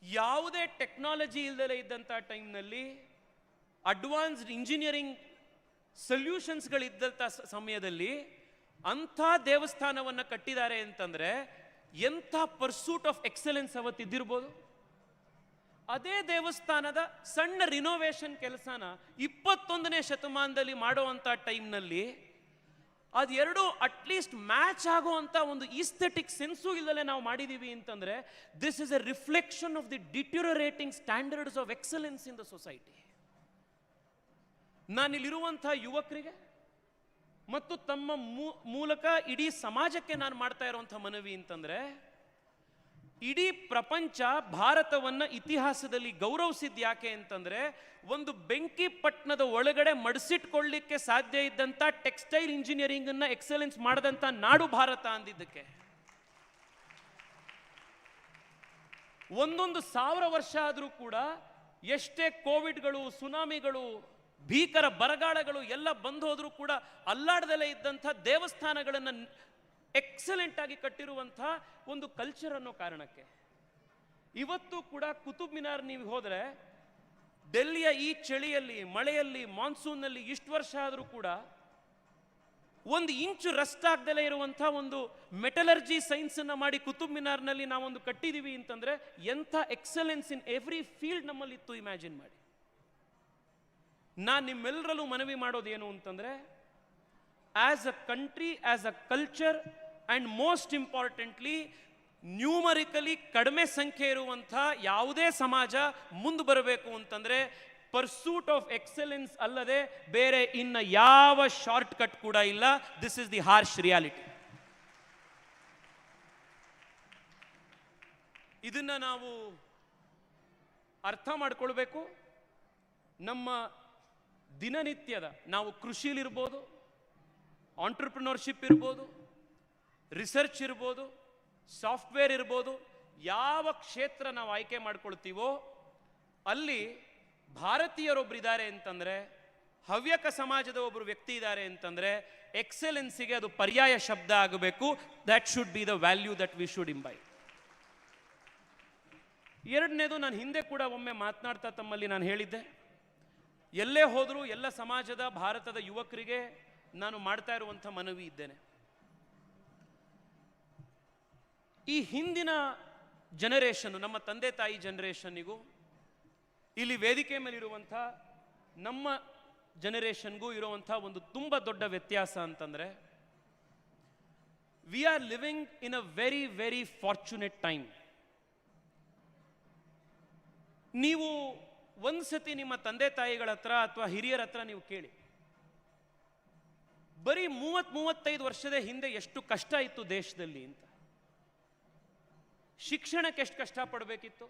ಯಾವುದೇ ಟೆಕ್ನಾಲಜಿ ಇಲ್ಲದೆ ಇದ್ದಂಥ ಟೈಮ್ನಲ್ಲಿ ಅಡ್ವಾನ್ಸ್ಡ್ ಇಂಜಿನಿಯರಿಂಗ್ ಸೊಲ್ಯೂಷನ್ಸ್ಗಳಿದ್ದಂಥ ಸಮಯದಲ್ಲಿ ಅಂಥ ದೇವಸ್ಥಾನವನ್ನು ಕಟ್ಟಿದ್ದಾರೆ ಅಂತಂದ್ರೆ ಎಂಥ ಪರ್ಸೂಟ್ ಆಫ್ ಎಕ್ಸಲೆನ್ಸ್ ಅವತ್ತಿದ್ದಿರ್ಬೋದು. ಅದೇ ದೇವಸ್ಥಾನದ ಸಣ್ಣ ರಿನೋವೇಷನ್ ಕೆಲಸನ 21ನೇ ಶತಮಾನದಲ್ಲಿ ಮಾಡುವಂಥ ಟೈಮ್ನಲ್ಲಿ ಅದೆರಡು ಅಟ್ಲೀಸ್ಟ್ ಮ್ಯಾಚ್ ಆಗುವಂಥ ಒಂದು ಈಸ್ಥೆಟಿಕ್ ಸೆನ್ಸು ಇಲ್ಲದೆ ನಾವು ಮಾಡಿದ್ದೀವಿ ಅಂತಂದ್ರೆ this is a reflection of the deteriorating standards of excellence in the society. ನಾನಿಲ್ಲಿರುವಂಥ ಯುವಕರಿಗೆ ಮತ್ತು ತಮ್ಮ ಮೂಲಕ ಇಡೀ ಸಮಾಜಕ್ಕೆ ನಾನು ಮಾಡ್ತಾ ಇರುವಂಥ ಮನವಿ ಅಂತಂದ್ರೆ, ಇಡೀ ಪ್ರಪಂಚ ಭಾರತವನ್ನ ಇತಿಹಾಸದಲ್ಲಿ ಗೌರವಿಸಿದ್ ಯಾಕೆ ಅಂತಂದ್ರೆ, ಒಂದು ಬೆಂಕಿ ಪಟ್ಟಣದ ಒಳಗಡೆ ಮಡಿಸಿಟ್ಕೊಳ್ಳಿಕ್ಕೆ ಸಾಧ್ಯ ಇದ್ದಂಥ ಟೆಕ್ಸ್ಟೈಲ್ ಇಂಜಿನಿಯರಿಂಗ್ ಅನ್ನ ಎಕ್ಸಲೆನ್ಸ್ ಮಾಡದಂತ ನಾಡು ಭಾರತ ಅಂದಿದ್ದಕ್ಕೆ. 1000 ವರ್ಷ ಆದರೂ ಕೂಡ ಎಷ್ಟೇ ಕೋವಿಡ್ಗಳು, ಸುನಾಮಿಗಳು, ಭೀಕರ ಬರಗಾಲಗಳು ಎಲ್ಲ ಬಂದು ಹೋದ್ರೂ ಕೂಡ ಅಲ್ಲಾಡದಲ್ಲೇ ಇದ್ದಂಥ ದೇವಸ್ಥಾನಗಳನ್ನು ಎಕ್ಸಲೆಂಟ್ ಆಗಿ ಕಟ್ಟಿರುವಂತಹ ಒಂದು ಕಲ್ಚರ್ ಅನ್ನೋ ಕಾರಣಕ್ಕೆ ಇವತ್ತು ಕೂಡ ಕುತುಬ್ ಮಿನಾರ್ ನೀವು ಹೋದ್ರೆ ಡೆಲ್ಲಿಯ ಈ ಚಳಿಯಲ್ಲಿ, ಮಳೆಯಲ್ಲಿ, ಮಾನ್ಸೂನ್ನಲ್ಲಿ ಇಷ್ಟು ವರ್ಷ ಆದರೂ ಕೂಡ ಒಂದು ಇಂಚು ರಸ್ಟ್ ಆಗ್ದಲೇ ಇರುವಂಥ ಒಂದು ಮೆಟಲರ್ಜಿ ಸೈನ್ಸನ್ನು ಮಾಡಿ ಕುತುಬ್ ಮಿನಾರ್ನಲ್ಲಿ ನಾವೊಂದು ಕಟ್ಟಿದ್ದೀವಿ ಅಂತಂದರೆ ಎಂಥ ಎಕ್ಸಲೆನ್ಸ್ ಇನ್ ಎವ್ರಿ ಫೀಲ್ಡ್ ನಮ್ಮಲ್ಲಿತ್ತು ಇಮ್ಯಾಜಿನ್ ಮಾಡಿ. ನಾನು ನಿಮ್ಮೆಲ್ಲರಲ್ಲೂ ಮನವಿ ಮಾಡೋದೇನು ಅಂತಂದರೆ, as a country, as a culture, and most importantly numerically ಕಡಿಮೆ ಸಂಖ್ಯೆ ಇರುವಂಥ ಯಾವುದೇ ಸಮಾಜ ಮುಂದೆ ಬರಬೇಕು ಅಂತಂದರೆ ಪರ್ಸೂಟ್ ಆಫ್ ಎಕ್ಸಲೆನ್ಸ್ ಅಲ್ಲದೆ ಬೇರೆ ಇನ್ನ ಯಾವ ಶಾರ್ಟ್ ಕಟ್ ಕೂಡ ಇಲ್ಲ. This is the harsh reality. ಇದನ್ನ ನಾವು ಅರ್ಥ ಮಾಡ್ಕೊಳ್ಬೇಕು. ನಮ್ಮ ದಿನನಿತ್ಯದ ನಾವು ಕೃಷಿಲಿರ್ಬೋದು, ಆಂಟ್ರಪ್ರಿನರ್ಶಿಪ್ ಇರ್ಬೋದು, ರಿಸರ್ಚ್ ಇರ್ಬೋದು, ಸಾಫ್ಟ್ವೇರ್ ಇರ್ಬೋದು, ಯಾವ ಕ್ಷೇತ್ರ ನಾವು ಆಯ್ಕೆ ಮಾಡ್ಕೊಳ್ತೀವೋ ಅಲ್ಲಿ ಭಾರತೀಯರೊಬ್ಬರಿದ್ದಾರೆ ಅಂತಂದರೆ, ಹವ್ಯಕ ಸಮಾಜದ ಒಬ್ಬರು ವ್ಯಕ್ತಿ ಇದ್ದಾರೆ ಅಂತಂದರೆ ಎಕ್ಸಲೆನ್ಸಿಗೆ ಅದು ಪರ್ಯಾಯ ಶಬ್ದ ಆಗಬೇಕು. That should be the value that we should imbibe. ಎರಡನೇದು, ನಾನು ಹಿಂದೆ ಕೂಡ ಒಮ್ಮೆ ಮಾತನಾಡ್ತಾ ತಮ್ಮಲ್ಲಿ ನಾನು ಹೇಳಿದ್ದೆ, ಎಲ್ಲೇ ಹೋದರೂ ಎಲ್ಲ ಸಮಾಜದ ಭಾರತದ ಯುವಕರಿಗೆ ನಾನು ಮಾಡ್ತಾ ಇರುವಂಥ ಮನವಿ ಇದ್ದೇನೆ. ಈ ಹಿಂದಿನ ಜನರೇಷನ್, ನಮ್ಮ ತಂದೆ ತಾಯಿ ಜನರೇಷನ್ನಿಗೂ ಇಲ್ಲಿ ವೇದಿಕೆ ಮೇಲಿರುವಂಥ ನಮ್ಮ ಜನರೇಷನ್ಗೂ ಇರುವಂಥ ಒಂದು ತುಂಬ ದೊಡ್ಡ ವ್ಯತ್ಯಾಸ ಅಂತಂದರೆ, we are living in a very very fortunate time. ನೀವು ಒಂದ್ಸತಿ ನಿಮ್ಮ ತಂದೆ ತಾಯಿಗಳ ಹತ್ರ ಅಥವಾ ಹಿರಿಯರ ಹತ್ರ ನೀವು ಕೇಳಿ, ಬರೀ 30-35 ವರ್ಷದ ಹಿಂದೆ ಎಷ್ಟು ಕಷ್ಟ ಇತ್ತು ದೇಶದಲ್ಲಿ ಅಂತ. ಶಿಕ್ಷಣಕ್ಕೆ ಎಷ್ಟು ಕಷ್ಟಪಡಬೇಕಿತ್ತು.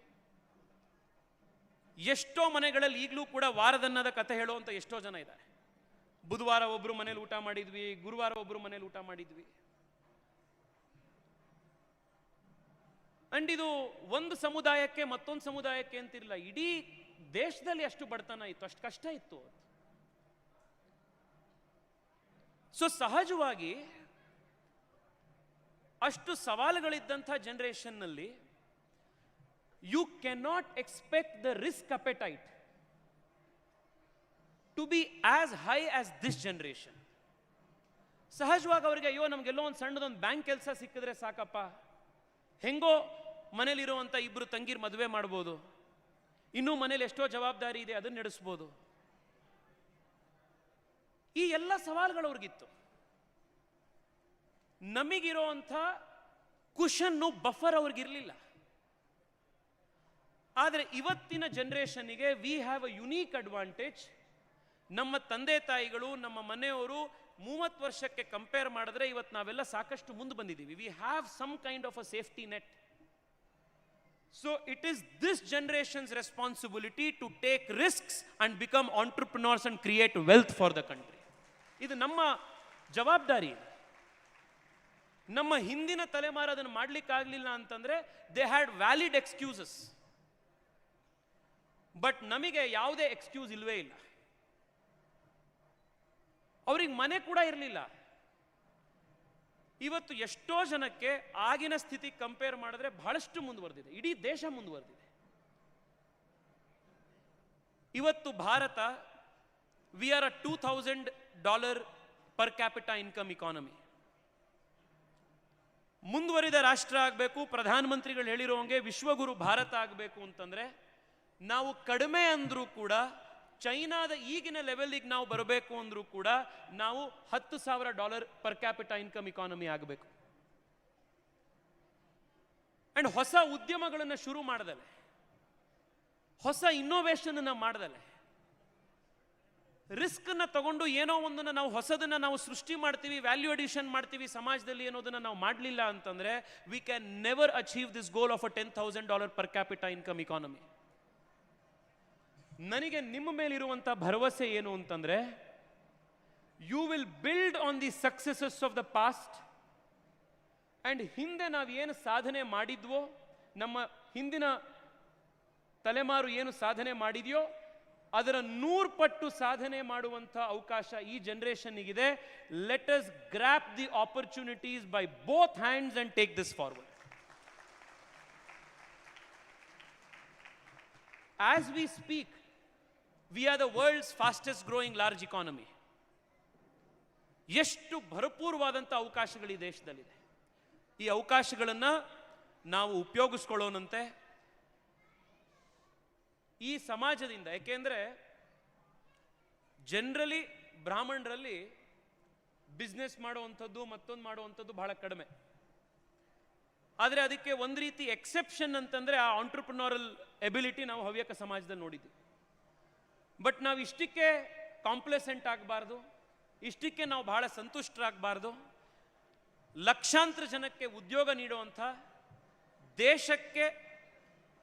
ಎಷ್ಟೋ ಮನೆಗಳಲ್ಲಿ ಈಗಲೂ ಕೂಡ ವಾರದನ್ನದ ಕಥೆ ಹೇಳುವಂಥ ಎಷ್ಟೋ ಜನ ಇದ್ದಾರೆ. ಬುಧವಾರ ಒಬ್ರು ಮನೇಲಿ ಊಟ ಮಾಡಿದ್ವಿ, ಗುರುವಾರ ಒಬ್ರು ಮನೇಲಿ ಊಟ ಮಾಡಿದ್ವಿ. ಅಂಡ್ ಇದು ಒಂದು ಸಮುದಾಯಕ್ಕೆ ಮತ್ತೊಂದು ಸಮುದಾಯಕ್ಕೆ ಅಂತಿರಲಿಲ್ಲ, ಇಡೀ ದೇಶದಲ್ಲಿ ಅಷ್ಟು ಬಡತನ ಇತ್ತು, ಅಷ್ಟು ಕಷ್ಟ ಇತ್ತು. ಸೊ ಸಹಜವಾಗಿ ಅಷ್ಟು ಸವಾಲುಗಳಿದ್ದಂಥ ಜನರೇಷನ್ನಲ್ಲಿ you cannot expect the risk appetite to be as high as this generation. ಸಹಜವಾಗಿ ಅವರಿಗೆ ಅಯ್ಯೋ ನಮಗೆಲ್ಲೋ ಒಂದು ಸಣ್ಣದೊಂದು ಬ್ಯಾಂಕ್ ಕೆಲಸ ಸಿಕ್ಕಿದ್ರೆ ಸಾಕಪ್ಪ, ಹೆಂಗೋ ಮನೇಲಿರುವಂಥ ಇಬ್ಬರು ತಂಗಿರ್ ಮದುವೆ ಮಾಡ್ಬೋದು, ಇನ್ನೂ ಮನೇಲಿ ಎಷ್ಟೋ ಜವಾಬ್ದಾರಿ ಇದೆ ಅದನ್ನ ನಡೆಸ್ಬೋದು. ಈ ಎಲ್ಲ ಸವಾಲುಗಳು ಅವ್ರಿಗಿತ್ತು. ನಮಗಿರೋಂಥ ಕುಶನ್ನು ಬಫರ್ ಅವ್ರಿಗಿರಲಿಲ್ಲ. ಆದರೆ ಇವತ್ತಿನ ಜನರೇಷನ್ನಿಗೆ we have a unique advantage. ನಮ್ಮ ತಂದೆ ತಾಯಿಗಳು, ನಮ್ಮ ಮನೆಯವರು 30 ವರ್ಷಕ್ಕೆ ಕಂಪೇರ್ ಮಾಡಿದ್ರೆ ಇವತ್ತು ನಾವೆಲ್ಲ ಸಾಕಷ್ಟು ಮುಂದೆ ಬಂದಿದ್ದೀವಿ. We have some kind of a safety net. So it is this generation's responsibility to take risks and become entrepreneurs and create wealth for the country. ಇದು ನಮ್ಮ ಜವಾಬ್ದಾರಿ. ನಮ್ಮ ಹಿಂದಿನ ತಲೆಮಾರು ಅದನ್ನು ಮಾಡ್ಲಿಕ್ಕಾಗಲಿಲ್ಲ ಅಂತಂದ್ರೆ they had valid excuses. But ನಮಗೆ ಯಾವುದೇ ಎಕ್ಸ್ಕ್ಯೂಸ್ ಇಲ್ವೇ ಇಲ್ಲ. ಅವ್ರಿಗೆ ಮನೆ ಕೂಡ ಇರಲಿಲ್ಲ. ಇವತ್ತು ಎಷ್ಟೋ ಜನಕ್ಕೆ ಆಗಿನ ಸ್ಥಿತಿ ಕಂಪೇರ್ ಮಾಡಿದ್ರೆ ಬಹಳಷ್ಟು ಮುಂದುವರೆದಿದೆ, ಇಡೀ ದೇಶ ಮುಂದುವರೆದಿದೆ. ಇವತ್ತು Bharat, we are a $2,000 per capita income economy. ಮುಂದುವರಿದ ರಾಷ್ಟ್ರ ಆಗಬೇಕು, ಪ್ರಧಾನಮಂತ್ರಿಗಳು ಹೇಳಿರೋ ಹಂಗೆ ವಿಶ್ವಗುರು ಭಾರತ ಆಗಬೇಕು ಅಂತಂದ್ರೆ ನಾವು ಕಡಿಮೆ ಅಂದ್ರೂ ಕೂಡ ಚೈನಾದ ಈಗಿನ ಲೆವೆಲ್ಗೆ ನಾವು ಬರಬೇಕು ಅಂದ್ರೂ ಕೂಡ ನಾವು $10,000 ಪರ್ ಕ್ಯಾಪಿಟಾ ಇನ್ಕಮ್ ಇಕಾನಮಿ ಆಗಬೇಕು. ಅಂಡ್ ಹೊಸ ಉದ್ಯಮಗಳನ್ನು ಶುರು ಮಾಡದಲೆ, ಹೊಸ ಇನ್ನೋವೇಷನ್ ಮಾಡದಲೆ, ರಿಸ್ಕ್ ಅನ್ನ ತಗೊಂಡು ಏನೋ ಒಂದನ್ನ ನಾವು ಹೊಸದನ್ನ ನಾವು ಸೃಷ್ಟಿ ಮಾಡ್ತೀವಿ, ವ್ಯಾಲ್ಯೂ ಅಡಿಷನ್ ಮಾಡ್ತೀವಿ ಸಮಾಜದಲ್ಲಿ ಅನ್ನೋದನ್ನ ನಾವು ಮಾಡಲಿಲ್ಲ ಅಂತಂದ್ರೆ we can never achieve this goal of a $10,000 per capita income economy. ನನಗೆ ನಿಮ್ಮ ಮೇಲಿರುವಂಥ ಭರವಸೆ ಏನು ಅಂತಂದ್ರೆ, you will build on the successes of the past. And ಹಿಂದೆ ನಾವು ಏನು ಸಾಧನೆ ಮಾಡಿದ್ವೋ, ನಮ್ಮ ಹಿಂದಿನ ತಲೆಮಾರು ಏನು ಸಾಧನೆ ಮಾಡಿದೆಯೋ ಅದರ 100 ಪಟ್ಟು ಸಾಧನೆ ಮಾಡುವಂಥ ಅವಕಾಶ ಈ ಜನರೇಷನ್ನಿಗಿದೆ. Let us grab the opportunities by both hands and take this forward. As we speak, we are the world's fastest growing large economy. ಎಷ್ಟು ಭರಪೂರವಾದಂಥ ಅವಕಾಶಗಳು ಈ ದೇಶದಲ್ಲಿದೆ. ಈ ಅವಕಾಶಗಳನ್ನು ನಾವು ಉಪಯೋಗಿಸ್ಕೊಳ್ಳೋಣಂತೆ. ಈ ಸಮಾಜದಿಂದ, ಏಕೆಂದರೆ ಜನರಲಿ ಬ್ರಾಹ್ಮಣರಲ್ಲಿ ಬಿಸ್ನೆಸ್ ಮಾಡುವಂಥದ್ದು ಮತ್ತೊಂದು ಮಾಡುವಂಥದ್ದು ಬಹಳ ಕಡಿಮೆ. ಆದರೆ ಅದಕ್ಕೆ ಒಂದು ರೀತಿ ಎಕ್ಸೆಪ್ಷನ್ ಅಂತಂದರೆ ಆ ಆಂಟ್ರಪ್ರನೋರಲ್ ಎಬಿಲಿಟಿ ನಾವು ಹವ್ಯಕ ಸಮಾಜದಲ್ಲಿ ನೋಡಿದ್ವಿ. ಬಟ್ ನಾವು ಇಷ್ಟಕ್ಕೆ ಕಾಂಪ್ಲೆಸೆಂಟ್ ಆಗಬಾರ್ದು, ಇಷ್ಟಕ್ಕೆ ನಾವು ಬಹಳ ಸಂತುಷ್ಟರಾಗಬಾರ್ದು. ಲಕ್ಷಾಂತರ ಜನಕ್ಕೆ ಉದ್ಯೋಗ ನೀಡುವಂಥ, ದೇಶಕ್ಕೆ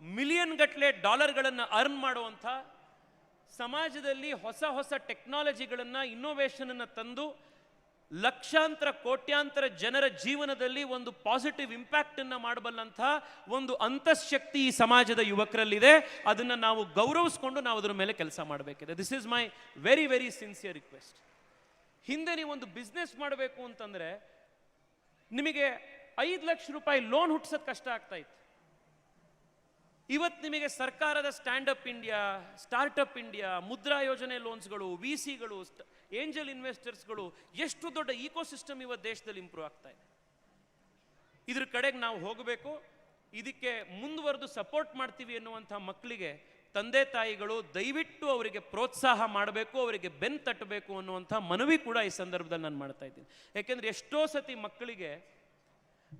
ಮಿಲಿಯನ್ ಗಟ್ಟಲೆ ಡಾಲರ್ಗಳನ್ನು ಅರ್ನ್ ಮಾಡುವಂಥ, ಸಮಾಜದಲ್ಲಿ ಹೊಸ ಹೊಸ ಟೆಕ್ನಾಲಜಿಗಳನ್ನು ಇನ್ನೋವೇಷನನ್ನು ತಂದು ಲಕ್ಷಾಂತರ ಕೋಟ್ಯಾಂತರ ಜನರ ಜೀವನದಲ್ಲಿ ಒಂದು ಪಾಸಿಟಿವ್ ಇಂಪ್ಯಾಕ್ಟ್ ಅನ್ನು ಮಾಡಬಲ್ಲಂಥ ಒಂದು ಅಂತಃಶಕ್ತಿ ಈ ಸಮಾಜದ ಯುವಕರಲ್ಲಿದೆ. ಅದನ್ನು ನಾವು ಗೌರವಿಸ್ಕೊಂಡು ನಾವು ಅದರ ಮೇಲೆ ಕೆಲಸ ಮಾಡಬೇಕಿದೆ. This is my very very sincere request. ಹಿಂದೆ ನೀವು ಒಂದು ಬಿಸ್ನೆಸ್ ಮಾಡಬೇಕು ಅಂತಂದ್ರೆ ನಿಮಗೆ 5 ಲಕ್ಷ ರೂಪಾಯಿ ಲೋನ್ ಹುಟ್ಟಿಸೋದು ಕಷ್ಟ ಆಗ್ತಾ ಇತ್ತು. ಇವತ್ತು ನಿಮಗೆ ಸರ್ಕಾರದ stand up India, startup India, Mudra ಯೋಜನೆ ಲೋನ್ಸ್ಗಳು, VCಗಳು, ಏಂಜಲ್ ಇನ್ವೆಸ್ಟರ್ಸ್ಗಳು, ಎಷ್ಟು ದೊಡ್ಡ ಈಕೋಸಿಸ್ಟಮ್ ಇವತ್ತು ದೇಶದಲ್ಲಿ ಇಂಪ್ರೂವ್ ಆಗ್ತಾ ಇದೆ. ಇದ್ರ ಕಡೆಗೆ ನಾವು ಹೋಗಬೇಕು. ಇದಕ್ಕೆ ಮುಂದುವರೆದು ಸಪೋರ್ಟ್ ಮಾಡ್ತೀವಿ ಎನ್ನುವಂಥ ಮಕ್ಕಳಿಗೆ ತಂದೆ ತಾಯಿಗಳು ದಯವಿಟ್ಟು ಅವರಿಗೆ ಪ್ರೋತ್ಸಾಹ ಮಾಡಬೇಕು, ಅವರಿಗೆ ಬೆನ್ನು ತಟ್ಟಬೇಕು ಅನ್ನುವಂಥ ಮನವಿ ಕೂಡ ಈ ಸಂದರ್ಭದಲ್ಲಿ ನಾನು ಮಾಡ್ತಾ ಇದ್ದೀನಿ. ಯಾಕೆಂದರೆ ಎಷ್ಟೋ ಸತಿ ಮಕ್ಕಳಿಗೆ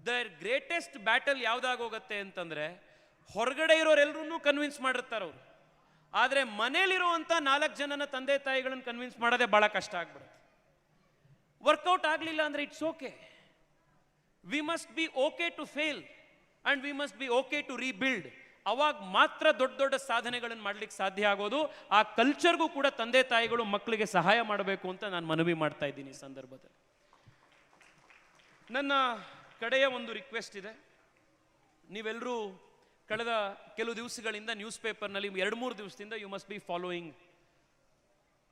ದರ್ ಗ್ರೇಟೆಸ್ಟ್ ಬ್ಯಾಟಲ್ ಯಾವುದಾಗೋಗತ್ತೆ ಅಂತಂದರೆ ಹೊರಗಡೆ ಇರೋರೆಲ್ಲರೂ ಕನ್ವಿನ್ಸ್ ಮಾಡಿರ್ತಾರೆ ಅವರು, ಆದರೆ ಮನೇಲಿರುವಂಥ 4 ಜನನ ತಂದೆ ತಾಯಿಗಳನ್ನು ಕನ್ವಿನ್ಸ್ ಮಾಡೋದೇ ಭಾಳ ಕಷ್ಟ ಆಗ್ಬಿಡುತ್ತೆ. ವರ್ಕೌಟ್ ಆಗಲಿಲ್ಲ ಅಂದರೆ it's okay. We must be okay to fail and we must be okay to rebuild. ಅವಾಗ ಮಾತ್ರ ದೊಡ್ಡ ದೊಡ್ಡ ಸಾಧನೆಗಳನ್ನು ಮಾಡಲಿಕ್ಕೆ ಸಾಧ್ಯ ಆಗೋದು. ಆ ಕಲ್ಚರ್ಗೂ ಕೂಡ ತಂದೆ ತಾಯಿಗಳು ಮಕ್ಕಳಿಗೆ ಸಹಾಯ ಮಾಡಬೇಕು ಅಂತ ನಾನು ಮನವಿ ಮಾಡ್ತಾ ಇದ್ದೀನಿ ಈ ಸಂದರ್ಭದಲ್ಲಿ. ನನ್ನ ಕಡೆಯ ಒಂದು ರಿಕ್ವೆಸ್ಟ್ ಇದೆ. ನೀವೆಲ್ಲರೂ ಕಳೆದ ಕೆಲವು ದಿವಸಗಳಿಂದ ನ್ಯೂಸ್ ಪೇಪರ್ನಲ್ಲಿ 2-3 ದಿವಸದಿಂದ ಯು ಮಸ್ಟ್ ಬಿ ಫಾಲೋಯಿಂಗ್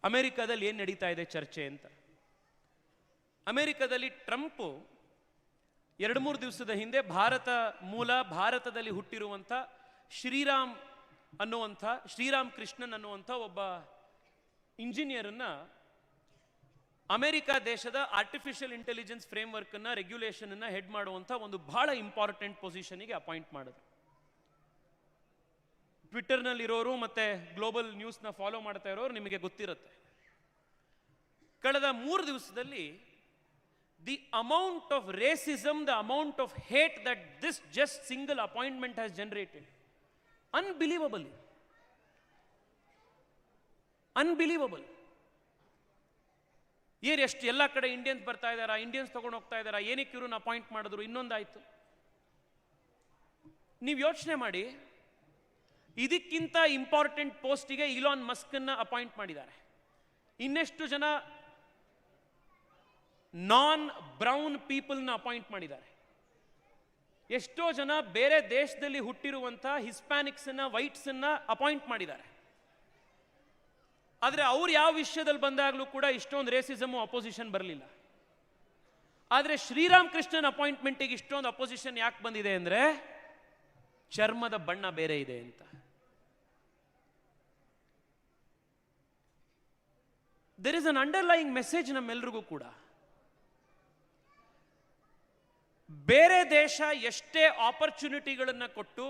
ಅಮೆರಿಕಾದಲ್ಲಿ ಏನು ನಡೀತಾ ಇದೆ ಚರ್ಚೆ ಅಂತ. ಅಮೆರಿಕಾದಲ್ಲಿ ಟ್ರಂಪು 2-3 ದಿವಸದ ಹಿಂದೆ ಭಾರತದಲ್ಲಿ ಹುಟ್ಟಿರುವಂಥ ಶ್ರೀರಾಮ್ ಕೃಷ್ಣನ್ ಅನ್ನುವಂಥ ಒಬ್ಬ ಇಂಜಿನಿಯರನ್ನ ಅಮೆರಿಕ ದೇಶದ ಆರ್ಟಿಫಿಷಿಯಲ್ ಇಂಟೆಲಿಜೆನ್ಸ್ ಫ್ರೇಮ್ವರ್ಕ್ ಅನ್ನ, ರೆಗ್ಯುಲೇಷನ್ ಅನ್ನ ಹೆಡ್ ಮಾಡುವಂಥ ಒಂದು ಬಹಳ ಇಂಪಾರ್ಟೆಂಟ್ ಪೊಸಿಷನ್ಗೆ ಅಪಾಯಿಂಟ್ ಮಾಡಿದ್ರು. ಟ್ವಿಟ್ಟರ್ನಲ್ಲಿರೋರು ಮತ್ತೆ ಗ್ಲೋಬಲ್ ನ್ಯೂಸ್ನ ಫಾಲೋ ಮಾಡ್ತಾ ಇರೋರು ನಿಮಗೆ ಗೊತ್ತಿರುತ್ತೆ. ಕಳೆದ 3 ದಿವಸದಲ್ಲಿ the amount of racism, the amount of hate that this just single appointment has generated, unbelievable. ಎಷ್ಟು ಎಲ್ಲ ಕಡೆ ಇಂಡಿಯನ್ಸ್ ಬರ್ತಾ ಇದ್ದಾರಾ, ಇಂಡಿಯನ್ಸ್ ತಗೊಂಡು ಹೋಗ್ತಾ ಇದ್ದಾರಾ, ಏನಕ್ಕೆ ಇವ್ರನ್ನ ಅಪಾಯಿಂಟ್ ಮಾಡಿದ್ರು, ಇನ್ನೊಂದಾಯ್ತು. ನೀವು ಯೋಚನೆ ಮಾಡಿ, ಇದಕ್ಕಿಂತ ಇಂಪಾರ್ಟೆಂಟ್ ಪೋಸ್ಟಿಗೆ ಇಲಾನ್ ಮಸ್ಕನ್ನ ಅಪಾಯಿಂಟ್ ಮಾಡಿದ್ದಾರೆ. ಇನ್ನೆಷ್ಟು ಜನ ನಾನ್ ಬ್ರೌನ್ ಪೀಪಲ್ನ ಅಪಾಯಿಂಟ್ ಮಾಡಿದ್ದಾರೆ. ಎಷ್ಟೋ ಜನ ಬೇರೆ ದೇಶದಲ್ಲಿ ಹುಟ್ಟಿರುವಂಥ ಹಿಸ್ಪ್ಯಾನಿಕ್ಸನ್ನ, ವೈಟ್ಸನ್ನ ಅಪಾಯಿಂಟ್ ಮಾಡಿದ್ದಾರೆ. ಆದರೆ ಅವ್ರು ಯಾವ ವಿಷಯದಲ್ಲಿ ಬಂದಾಗಲೂ ಕೂಡ ಇಷ್ಟೊಂದು ರೇಸಿಸಮು ಅಪೋಸಿಷನ್ ಬರಲಿಲ್ಲ. ಆದರೆ ಶ್ರೀರಾಮ್ ಕೃಷ್ಣನ್ ಅಪಾಯಿಂಟ್ಮೆಂಟಿಗೆ ಇಷ್ಟೊಂದು ಅಪೋಸಿಷನ್ ಯಾಕೆ ಬಂದಿದೆ ಅಂದರೆ ಚರ್ಮದ ಬಣ್ಣ ಬೇರೆ ಇದೆ ಅಂತ. There is an underlying message ನಮ್ಮೆಲ್ರಿಗೂ ಕೂಡ. ಬೇರೆ ದೇಶ ಎಷ್ಟೇ ಆಪರ್ಚುನಿಟಿಗಳನ್ನು ಕೊಟ್ಟು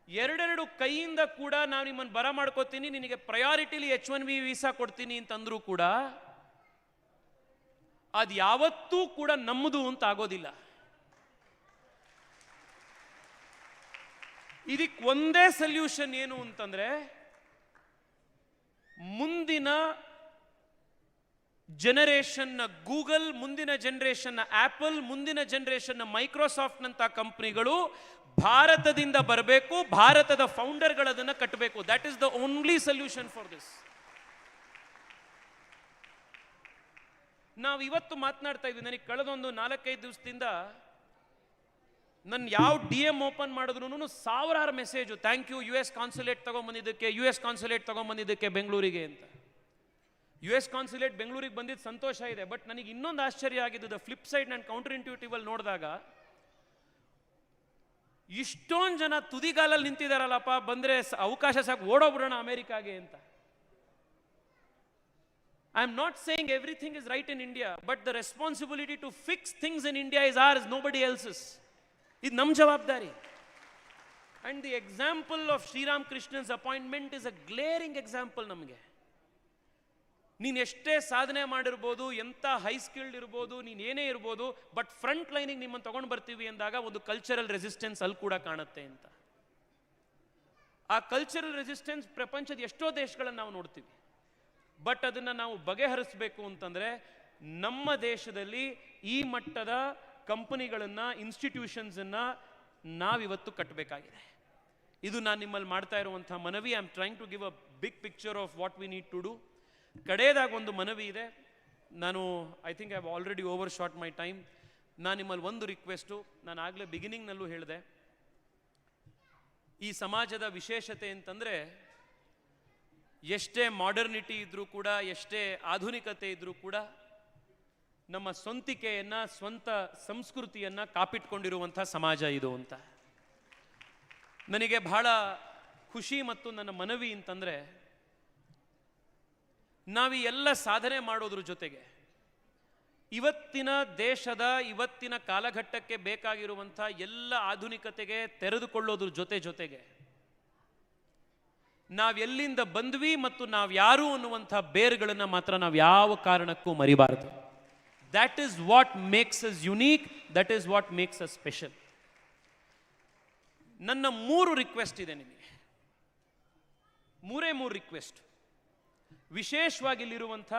2 ಕೈಯಿಂದ ಕೂಡ ನಾನು ನಿಮ್ಮನ್ನು ಬರ ಮಾಡ್ಕೋತೀನಿ, ನಿನಗೆ ಪ್ರಯಾರಿಟಿಲಿ H1B ವೀಸಾ ಕೊಡ್ತೀನಿ ಅಂತಂದ್ರೂ ಕೂಡ ಅದು ಯಾವತ್ತೂ ಕೂಡ ನಮ್ಮದು ಅಂತ ಆಗೋದಿಲ್ಲ. ಇದಕ್ಕೆ ಒಂದೇ ಸೊಲ್ಯೂಷನ್ ಏನು ಅಂತಂದ್ರೆ, ಮುಂದಿನ ಜನರೇಷನ್ನ ಗೂಗಲ್, ಮುಂದಿನ ಜನರೇಷನ್ನ ಆಪಲ್, ಮುಂದಿನ ಜನರೇಷನ್ನ ಮೈಕ್ರೋಸಾಫ್ಟ್ ನಂತ ಕಂಪನಿಗಳು ಭಾರತದಿಂದ ಬರಬೇಕು, ಭಾರತದ ಫೌಂಡರ್ಗಳದನ್ನ ಕಟ್ಟಬೇಕು. That is the only solution for this. ನಾವು ಇವತ್ತು ಮಾತನಾಡ್ತಾ ಇದ್ವಿ, ನನಗೆ ಕಳೆದೊಂದು 4-5 ದಿವಸದಿಂದ ನನ್ನ ಯಾವ DM ಓಪನ್ ಮಾಡಿದ್ರು ಸಾವಿರಾರು message, thank you US consulate ತಗೊಂಬಂದಿದ್ದಕ್ಕೆ ಬೆಂಗಳೂರಿಗೆ ಅಂತ. US ಕಾನ್ಸುಲೇಟ್ ಬೆಂಗಳೂರಿಗೆ ಬಂದಿದ್ದು ಸಂತೋಷ ಇದೆ. ಬಟ್ ನನಗೆ ಇನ್ನೊಂದು ಆಶ್ಚರ್ಯ ಆಗಿದ್ದು, ಫ್ಲಿಪ್ ಸೈಡ್ ನಾನು ಕೌಂಟರ್ ಇಂಟ್ಯೂಟಿವ್ ಅಲ್ಲಿ ನೋಡಿದಾಗ ಇಷ್ಟೊಂದು ಜನ ತುದಿಗಾಲಲ್ಲಿ ನಿಂತಿದಾರಲ್ಲಪ್ಪ, ಬಂದ್ರೆ ಅವಕಾಶ ಸಾಕು ಓಡೋಗ್ಬಿಡೋಣ ಅಮೆರಿಕಾಗೆ ಅಂತ. I am not saying everything is right in India, but the responsibility to fix things in India is ours, nobody else's. ಇದು ನಮ್ಮ ಜವಾಬ್ದಾರಿ. And the example of Sriram Krishnan's appointment is a glaring example ನಮಗೆ. ನೀನು ಎಷ್ಟೇ ಸಾಧನೆ ಮಾಡಿರ್ಬೋದು, ಎಂಥ ಹೈ ಸ್ಕಿಲ್ಡ್ ಇರ್ಬೋದು, ನೀನು ಏನೇ ಇರ್ಬೋದು, ಬಟ್ ಫ್ರಂಟ್ ಲೈನಿಗೆ ನಿಮ್ಮನ್ನು ತಗೊಂಡು ಬರ್ತೀವಿ ಅಂದಾಗ ಒಂದು ಕಲ್ಚರಲ್ ರೆಸಿಸ್ಟೆನ್ಸ್ ಅಲ್ಲಿ ಕೂಡ ಕಾಣುತ್ತೆ ಅಂತ. ಆ ಕಲ್ಚರಲ್ ರೆಸಿಸ್ಟೆನ್ಸ್ ಪ್ರಪಂಚದ ಎಷ್ಟೋ ದೇಶಗಳನ್ನು ನಾವು ನೋಡ್ತೀವಿ. ಬಟ್ ಅದನ್ನು ನಾವು ಬಗೆಹರಿಸಬೇಕು ಅಂತಂದರೆ ನಮ್ಮ ದೇಶದಲ್ಲಿ ಈ ಮಟ್ಟದ ಕಂಪನಿಗಳನ್ನು, ಇನ್ಸ್ಟಿಟ್ಯೂಷನ್ಸನ್ನು ನಾವಿವತ್ತು ಕಟ್ಟಬೇಕಾಗಿದೆ. ಇದು ನಾನು ನಿಮ್ಮಲ್ಲಿ ಮಾಡ್ತಾ ಇರುವಂಥ ಮನವಿ. I am trying to give a big picture of what we need to do. ಕಡೆಯದಾಗಿ ಒಂದು ಮನವಿ ಇದೆ. ನಾನು I think I have already overshot my time. ನಾನು ನಿಮ್ಮಲ್ಲಿ ಒಂದು ರಿಕ್ವೆಸ್ಟು, ನಾನು ಆಗಲೇ ಬಿಗಿನಿಂಗ್ನಲ್ಲೂ ಹೇಳಿದೆ, ಈ ಸಮಾಜದ ವಿಶೇಷತೆ ಅಂತಂದರೆ ಎಷ್ಟೇ ಮಾಡರ್ನಿಟಿ ಇದ್ರೂ ಕೂಡ, ಎಷ್ಟೇ ಆಧುನಿಕತೆ ಇದ್ರೂ ಕೂಡ ನಮ್ಮ ಸ್ವಂತಿಕೆಯನ್ನು, ಸ್ವಂತ ಸಂಸ್ಕೃತಿಯನ್ನು ಕಾಪಿಟ್ಕೊಂಡಿರುವಂಥ ಸಮಾಜ ಇದು ಅಂತ. ನನಗೆ ಬಹಳ ಖುಷಿ ಮತ್ತು ನನ್ನ ಮನವಿ ಅಂತಂದರೆ, ನಾವು ಎಲ್ಲ ಸಾಧನೆ ಮಾಡೋದ್ರ ಜೊತೆಗೆ ಇವತ್ತಿನ ದೇಶದ, ಇವತ್ತಿನ ಕಾಲಘಟ್ಟಕ್ಕೆ ಬೇಕಾಗಿರುವಂಥ ಎಲ್ಲ ಆಧುನಿಕತೆಗೆ ತೆರೆದುಕೊಳ್ಳೋದ್ರ ಜೊತೆಗೆ ನಾವೆಲ್ಲಿಂದ ಬಂದ್ವಿ ಮತ್ತು ನಾವು ಯಾರು ಅನ್ನುವಂಥ ಬೇರುಗಳನ್ನು ಮಾತ್ರ ನಾವು ಯಾವ ಕಾರಣಕ್ಕೂ ಮರಿಬಾರದು. That is what makes us unique, that is what makes us special. ನನ್ನ 3 ರಿಕ್ವೆಸ್ಟ್ ಇದೆ ನಿಮಗೆ, 3 ರಿಕ್ವೆಸ್ಟ್. ವಿಶೇಷವಾಗಿ ಇಲ್ಲಿರುವಂಥ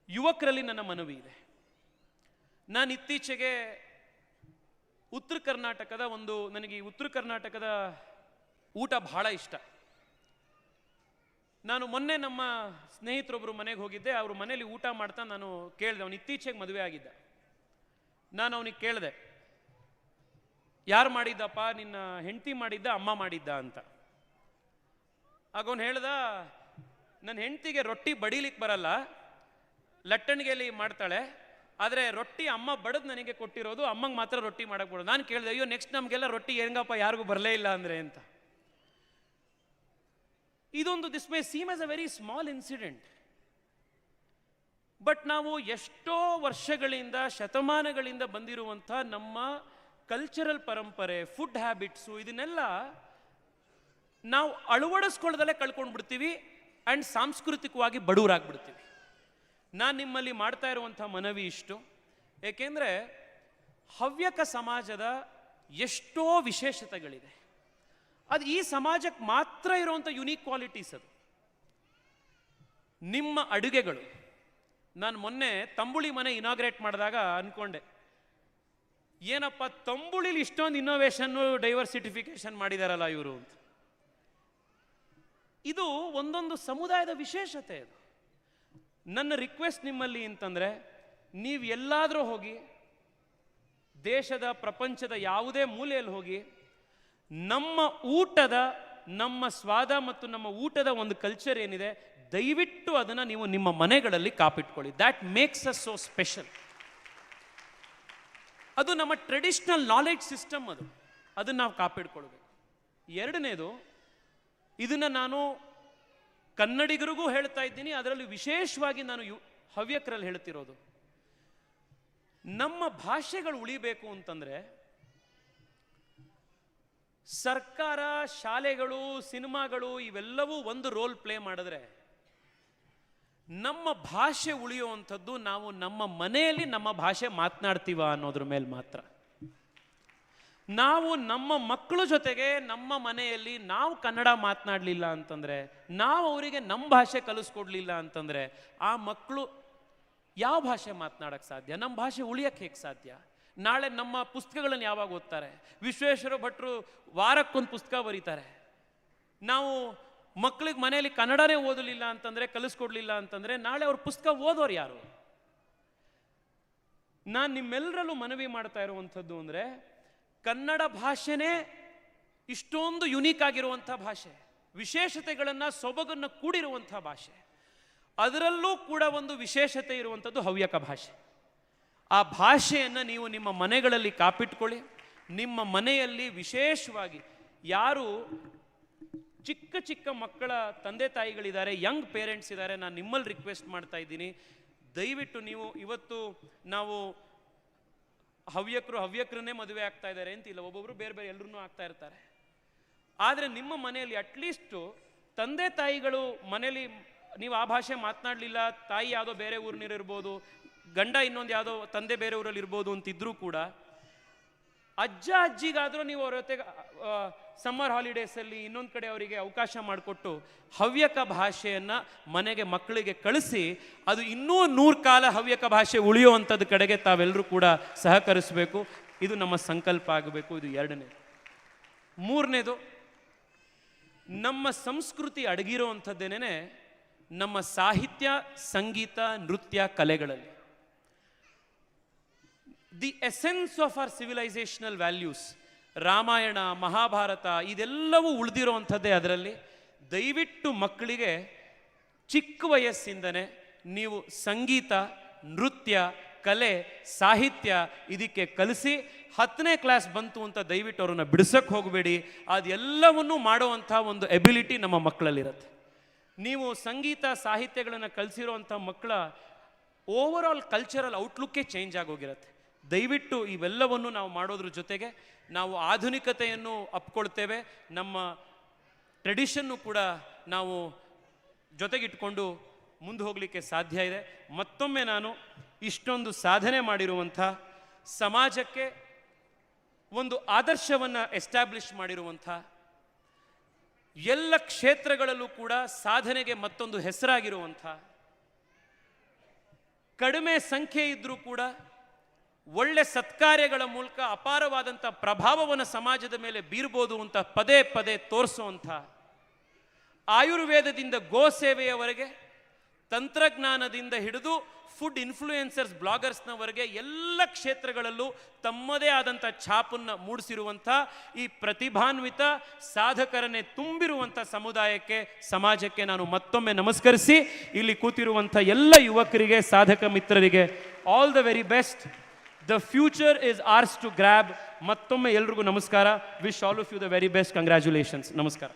ಯುವಕರಲ್ಲಿ ನನ್ನ ಮನವಿ ಇದೆ. ನಾನು ಇತ್ತೀಚೆಗೆ ಉತ್ತರ ಕರ್ನಾಟಕದ ನನಗೆ ಈ ಉತ್ತರ ಕರ್ನಾಟಕದ ಊಟ ಬಹಳ ಇಷ್ಟ. ನಾನು ಮೊನ್ನೆ ನಮ್ಮ ಸ್ನೇಹಿತರೊಬ್ಬರು ಮನೆಗೆ ಹೋಗಿದ್ದೆ. ಅವ್ರ ಮನೇಲಿ ಊಟ ಮಾಡ್ತಾ ನಾನು ಕೇಳಿದೆ, ಅವನು ಇತ್ತೀಚೆಗೆ ಮದುವೆ ಆಗಿದ್ದ. ನಾನು ಅವನಿಗೆ ಕೇಳಿದೆ, ಯಾರು ಮಾಡಿದ್ದಪ್ಪ, ನಿನ್ನ ಹೆಂಡತಿ ಮಾಡಿದ್ದ, ಅಮ್ಮ ಮಾಡಿದ್ದ ಅಂತ. ಆಗ ಅವನು ಹೇಳ್ದ, ನನ್ನ ಹೆಂಡತಿಗೆ ರೊಟ್ಟಿ ಬಡಿಲಿಕ್ಕೆ ಬರಲ್ಲ, ಲಟ್ಟಣಿಗೆಯಲ್ಲಿ ಮಾಡ್ತಾಳೆ, ಆದರೆ ರೊಟ್ಟಿ ಅಮ್ಮ ಬಡದು ನನಗೆ ಕೊಟ್ಟಿರೋದು, ಅಮ್ಮಂಗೆ ಮಾತ್ರ ರೊಟ್ಟಿ ಮಾಡಕ್ಕೆ ಬರೋದು. ನಾನು ಕೇಳಿದೆ, ಅಯ್ಯೋ ನೆಕ್ಸ್ಟ್ ನಮಗೆಲ್ಲ ರೊಟ್ಟಿ ಹೆಂಗಪ್ಪ, ಯಾರಿಗೂ ಬರಲೇ ಇಲ್ಲ ಅಂದರೆ ಅಂತ. ಇದೊಂದು this may seem as a very small incident, but ನಾವು ಎಷ್ಟೋ ವರ್ಷಗಳಿಂದ, ಶತಮಾನಗಳಿಂದ ಬಂದಿರುವಂಥ ನಮ್ಮ ಕಲ್ಚರಲ್ ಪರಂಪರೆ, ಫುಡ್ ಹ್ಯಾಬಿಟ್ಸು, ಇದನ್ನೆಲ್ಲ ನಾವು ಅಳವಡಿಸ್ಕೊಳ್ಳದಲ್ಲೇ ಕಳ್ಕೊಂಡು ಬಿಡ್ತೀವಿ ಆ್ಯಂಡ್ ಸಾಂಸ್ಕೃತಿಕವಾಗಿ ಬಡವರಾಗ್ಬಿಡ್ತೀವಿ. ನಾನು ನಿಮ್ಮಲ್ಲಿ ಮಾಡ್ತಾ ಇರುವಂಥ ಮನವಿ ಇಷ್ಟು, ಏಕೆಂದರೆ ಹವ್ಯಕ ಸಮಾಜದ ಎಷ್ಟೋ ವಿಶೇಷತೆಗಳಿದೆ. ಅದು ಈ ಸಮಾಜಕ್ಕೆ ಮಾತ್ರ ಇರುವಂಥ ಯುನೀಕ್ ಕ್ವಾಲಿಟೀಸ್. ಅದು ನಿಮ್ಮ ಅಡುಗೆಗಳು. ನಾನು ಮೊನ್ನೆ ತಂಬುಳಿ ಮನೆ ಇನಾಗ್ರೇಟ್ ಮಾಡಿದಾಗ ಅಂದ್ಕೊಂಡೆ, ಏನಪ್ಪ ತಂಬುಳಿಲಿ ಇಷ್ಟೊಂದು ಇನ್ನೋವೇಷನ್ನು, ಡೈವರ್ಸಿಟಿಫಿಕೇಶನ್ ಮಾಡಿದಾರಲ್ಲ ಇವರು ಅಂತ. ಇದು ಒಂದೊಂದು ಸಮುದಾಯದ ವಿಶೇಷತೆ. ಅದು ನನ್ನ ರಿಕ್ವೆಸ್ಟ್ ನಿಮ್ಮಲ್ಲಿ ಅಂತಂದರೆ, ನೀವು ಎಲ್ಲಾದರೂ ಹೋಗಿ, ದೇಶದ, ಪ್ರಪಂಚದ ಯಾವುದೇ ಮೂಲೆಯಲ್ಲಿ ಹೋಗಿ, ನಮ್ಮ ಊಟದ, ನಮ್ಮ ಸ್ವಾದ ಮತ್ತು ನಮ್ಮ ಊಟದ ಒಂದು ಕಲ್ಚರ್ ಏನಿದೆ, ದಯವಿಟ್ಟು ಅದನ್ನು ನೀವು ನಿಮ್ಮ ಮನೆಗಳಲ್ಲಿ ಕಾಪಿಟ್ಕೊಳ್ಳಿ. That makes us so special. ಅದು ನಮ್ಮ ಟ್ರೆಡಿಷನಲ್ ನಾಲೆಡ್ಜ್ ಸಿಸ್ಟಮ್. ಅದನ್ನು ನಾವು ಕಾಪಿಡ್ಕೊಳ್ಬೇಕು. ಎರಡನೇದು, ಇದನ್ನು ನಾನು ಕನ್ನಡಿಗರಿಗೂ ಹೇಳ್ತಾ ಇದ್ದೀನಿ, ಅದರಲ್ಲಿ ವಿಶೇಷವಾಗಿ ನಾನು ಹವ್ಯಕರಲ್ಲಿ ಹೇಳ್ತಿರೋದು, ನಮ್ಮ ಭಾಷೆಗಳು ಉಳಿಬೇಕು ಅಂತಂದರೆ ಸರ್ಕಾರ, ಶಾಲೆಗಳು, ಸಿನಿಮಾಗಳು ಇವೆಲ್ಲವೂ ಒಂದು ರೋಲ್ ಪ್ಲೇ ಮಾಡಿದ್ರೆ, ನಮ್ಮ ಭಾಷೆ ಉಳಿಯುವಂಥದ್ದು ನಾವು ನಮ್ಮ ಮನೆಯಲ್ಲಿ ನಮ್ಮ ಭಾಷೆ ಮಾತನಾಡ್ತೀವ ಅನ್ನೋದ್ರ ಮೇಲೆ ಮಾತ್ರ. ನಾವು ನಮ್ಮ ಮಕ್ಕಳ ಜೊತೆಗೆ ನಮ್ಮ ಮನೆಯಲ್ಲಿ ನಾವು ಕನ್ನಡ ಮಾತನಾಡಲಿಲ್ಲ ಅಂತಂದರೆ, ನಾವು ಅವರಿಗೆ ನಮ್ಮ ಭಾಷೆ ಕಲಿಸ್ಕೊಡ್ಲಿಲ್ಲ ಅಂತಂದರೆ, ಆ ಮಕ್ಕಳು ಯಾವ ಭಾಷೆ ಮಾತನಾಡಕ್ಕೆ ಸಾಧ್ಯ? ನಮ್ಮ ಭಾಷೆ ಉಳಿಯಕ್ಕೆ ಹೇಗೆ ಸಾಧ್ಯ? ನಾಳೆ ನಮ್ಮ ಪುಸ್ತಕಗಳನ್ನು ಯಾವಾಗ ಓದ್ತಾರೆ? ವಿಶ್ವೇಶ್ವರ ಭಟ್ರು ವಾರಕ್ಕೊಂದು ಪುಸ್ತಕ ಬರೀತಾರೆ. ನಾವು ಮಕ್ಕಳಿಗೆ ಮನೆಯಲ್ಲಿ ಕನ್ನಡನೇ ಓದಲಿಲ್ಲ ಅಂತಂದರೆ, ಕಲಿಸ್ಕೊಡ್ಲಿಲ್ಲ ಅಂತಂದರೆ, ನಾಳೆ ಅವ್ರ ಪುಸ್ತಕ ಓದೋರು ಯಾರು? ನಾನು ನಿಮ್ಮೆಲ್ಲರಲ್ಲೂ ಮನವಿ ಮಾಡ್ತಾ ಇರುವಂಥದ್ದು ಅಂದರೆ, ಕನ್ನಡ ಭಾಷೆನೇ ಇಷ್ಟೊಂದು ಯುನೀಕ್ ಆಗಿರುವಂಥ ಭಾಷೆ, ವಿಶೇಷತೆಗಳನ್ನು, ಸೊಬಗನ್ನು ಕೂಡಿರುವಂಥ ಭಾಷೆ. ಅದರಲ್ಲೂ ಕೂಡ ಒಂದು ವಿಶೇಷತೆ ಇರುವಂಥದ್ದು ಹವ್ಯಕ ಭಾಷೆ. ಆ ಭಾಷೆಯನ್ನು ನೀವು ನಿಮ್ಮ ಮನೆಗಳಲ್ಲಿ ಕಾಪಿಟ್ಕೊಳ್ಳಿ. ನಿಮ್ಮ ಮನೆಯಲ್ಲಿ ವಿಶೇಷವಾಗಿ ಯಾರು ಚಿಕ್ಕ ಚಿಕ್ಕ ಮಕ್ಕಳ ತಂದೆ ತಾಯಿಗಳಿದ್ದಾರೆ, ಯಂಗ್ ಪೇರೆಂಟ್ಸ್ ಇದ್ದಾರೆ. ನಾನು ನಿಮ್ಮಲ್ಲಿ ರಿಕ್ವೆಸ್ಟ್ ಮಾಡ್ತಾ ಇದ್ದೀನಿ, ದಯವಿಟ್ಟು ನೀವು ಇವತ್ತು ನಾವು ಹವ್ಯಕರನ್ನೇ ಮದುವೆ ಆಗ್ತಾ ಇದ್ದಾರೆ ಅಂತಿಲ್ಲ, ಒಬ್ಬೊಬ್ರು ಬೇರೆ ಬೇರೆ ಎಲ್ಲರೂ ಆಗ್ತಾ ಇರ್ತಾರೆ. ಆದರೆ ನಿಮ್ಮ ಮನೆಯಲ್ಲಿ ಅಟ್ಲೀಸ್ಟು ತಂದೆ ತಾಯಿಗಳು ಮನೇಲಿ ನೀವು ಆ ಭಾಷೆ ಮಾತನಾಡಲಿಲ್ಲ, ತಾಯಿ ಯಾವುದೋ ಬೇರೆ ಊರಿನಿರ್ಬೋದು, ಗಂಡ ಇನ್ನೊಂದು ಯಾವುದೋ ತಂದೆ ಬೇರೆ ಊರಲ್ಲಿ ಇರ್ಬೋದು ಅಂತಿದ್ರೂ ಕೂಡ ಅಜ್ಜ ಅಜ್ಜಿಗಾದರೂ ನೀವು ಅವ್ರ ಜೊತೆಗೆ ಸಮ್ಮರ್ ಹಾಲಿಡೇಸಲ್ಲಿ ಇನ್ನೊಂದು ಕಡೆ ಅವರಿಗೆ ಅವಕಾಶ ಮಾಡಿಕೊಟ್ಟು ಹವ್ಯಕ ಭಾಷೆಯನ್ನು ಮನೆಗೆ ಮಕ್ಕಳಿಗೆ ಕಳಿಸಿ ಅದು ಇನ್ನೂ 100 ಕಾಲ ಹವ್ಯಕ ಭಾಷೆ ಉಳಿಯುವಂಥದ್ದು ಕಡೆಗೆ ತಾವೆಲ್ಲರೂ ಕೂಡ ಸಹಕರಿಸಬೇಕು. ಇದು ನಮ್ಮ ಸಂಕಲ್ಪ ಆಗಬೇಕು. ಇದು 2ನೇದು. 3ನೇದು, ನಮ್ಮ ಸಂಸ್ಕೃತಿ ಅಡಗಿರೋವಂಥದ್ದೇನೆ ನಮ್ಮ ಸಾಹಿತ್ಯ, ಸಂಗೀತ, ನೃತ್ಯ, ಕಲೆಗಳಲ್ಲಿ. The essence of our civilisational values, Ramayana, Mahabharata ಇದೆಲ್ಲವೂ ಉಳಿದಿರೋವಂಥದ್ದೇ ಅದರಲ್ಲಿ. ದಯವಿಟ್ಟು ಮಕ್ಕಳಿಗೆ ಚಿಕ್ಕ ವಯಸ್ಸಿಂದನೇ ನೀವು ಸಂಗೀತ, ನೃತ್ಯ, ಕಲೆ, ಸಾಹಿತ್ಯ ಇದಕ್ಕೆ ಕಲಿಸಿ 10ನೇ ಕ್ಲಾಸ್ ಬಂತು ಅಂತ ದಯವಿಟ್ಟು ಅವ್ರನ್ನ ಬಿಡಿಸೋಕ್ಕೆ ಹೋಗಬೇಡಿ. ಅದೆಲ್ಲವನ್ನೂ ಮಾಡುವಂಥ ಒಂದು ಎಬಿಲಿಟಿ ನಮ್ಮ ಮಕ್ಕಳಲ್ಲಿರುತ್ತೆ. ನೀವು ಸಂಗೀತ ಸಾಹಿತ್ಯಗಳನ್ನು ಕಲಿಸಿರೋವಂಥ ಮಕ್ಕಳ ಓವರ್ ಆಲ್ ಕಲ್ಚರಲ್ ಔಟ್ಲುಕ್ಕೇ ಚೇಂಜ್ ಆಗೋಗಿರುತ್ತೆ. ದಯವಿಟ್ಟು ಇವೆಲ್ಲವನ್ನು ನಾವು ಮಾಡೋದ್ರ ಜೊತೆಗೆ ನಾವು ಆಧುನಿಕತೆಯನ್ನು ಅಪ್ಕೊಳ್ತೇವೆ, ನಮ್ಮ ಟ್ರೆಡಿಷನ್ನು ಕೂಡ ನಾವು ಜೊತೆಗಿಟ್ಕೊಂಡು ಮುಂದೆ ಹೋಗಲಿಕ್ಕೆ ಸಾಧ್ಯ ಇದೆ. ಮತ್ತೊಮ್ಮೆ ನಾನು ಇಷ್ಟೊಂದು ಸಾಧನೆ ಮಾಡಿರುವಂಥ, ಸಮಾಜಕ್ಕೆ ಒಂದು ಆದರ್ಶವನ್ನು ಎಸ್ಟಾಬ್ಲಿಷ್ ಮಾಡಿರುವಂಥ, ಎಲ್ಲ ಕ್ಷೇತ್ರಗಳಲ್ಲೂ ಕೂಡ ಸಾಧನೆಗೆ ಮತ್ತೊಂದು ಹೆಸರಾಗಿರುವಂಥ, ಕಡಿಮೆ ಸಂಖ್ಯೆ ಇದ್ದರೂ ಕೂಡ ಒಳ್ಳೆ ಸತ್ಕಾರ್ಯಗಳ ಮೂಲಕ ಅಪಾರವಾದಂಥ ಪ್ರಭಾವವನ್ನು ಸಮಾಜದ ಮೇಲೆ ಬೀರ್ಬೋದು ಅಂತ ಪದೇ ಪದೇ ತೋರಿಸುವಂಥ, ಆಯುರ್ವೇದದಿಂದ ಗೋ ಸೇವೆಯವರೆಗೆ, ತಂತ್ರಜ್ಞಾನದಿಂದ ಹಿಡಿದು ಫುಡ್ ಇನ್ಫ್ಲೂಯೆನ್ಸರ್ಸ್, ಬ್ಲಾಗರ್ಸ್ನವರೆಗೆ ಎಲ್ಲ ಕ್ಷೇತ್ರಗಳಲ್ಲೂ ತಮ್ಮದೇ ಆದಂಥ ಛಾಪನ್ನು ಮೂಡಿಸಿರುವಂಥ ಈ ಪ್ರತಿಭಾನ್ವಿತ ಸಾಧಕರನ್ನೇ ತುಂಬಿರುವಂಥ ಸಮುದಾಯಕ್ಕೆ, ಸಮಾಜಕ್ಕೆ ನಾನು ಮತ್ತೊಮ್ಮೆ ನಮಸ್ಕರಿಸಿ ಇಲ್ಲಿ ಕೂತಿರುವಂಥ ಎಲ್ಲ ಯುವಕರಿಗೆ, ಸಾಧಕ ಮಿತ್ರರಿಗೆ all the very best. The future is ours to grab. ಮತ್ತೊಮ್ಮೆ ಎಲ್ರಿಗೂ ನಮಸ್ಕಾರ. Wish all of you the very best. Congratulations. ನಮಸ್ಕಾರ.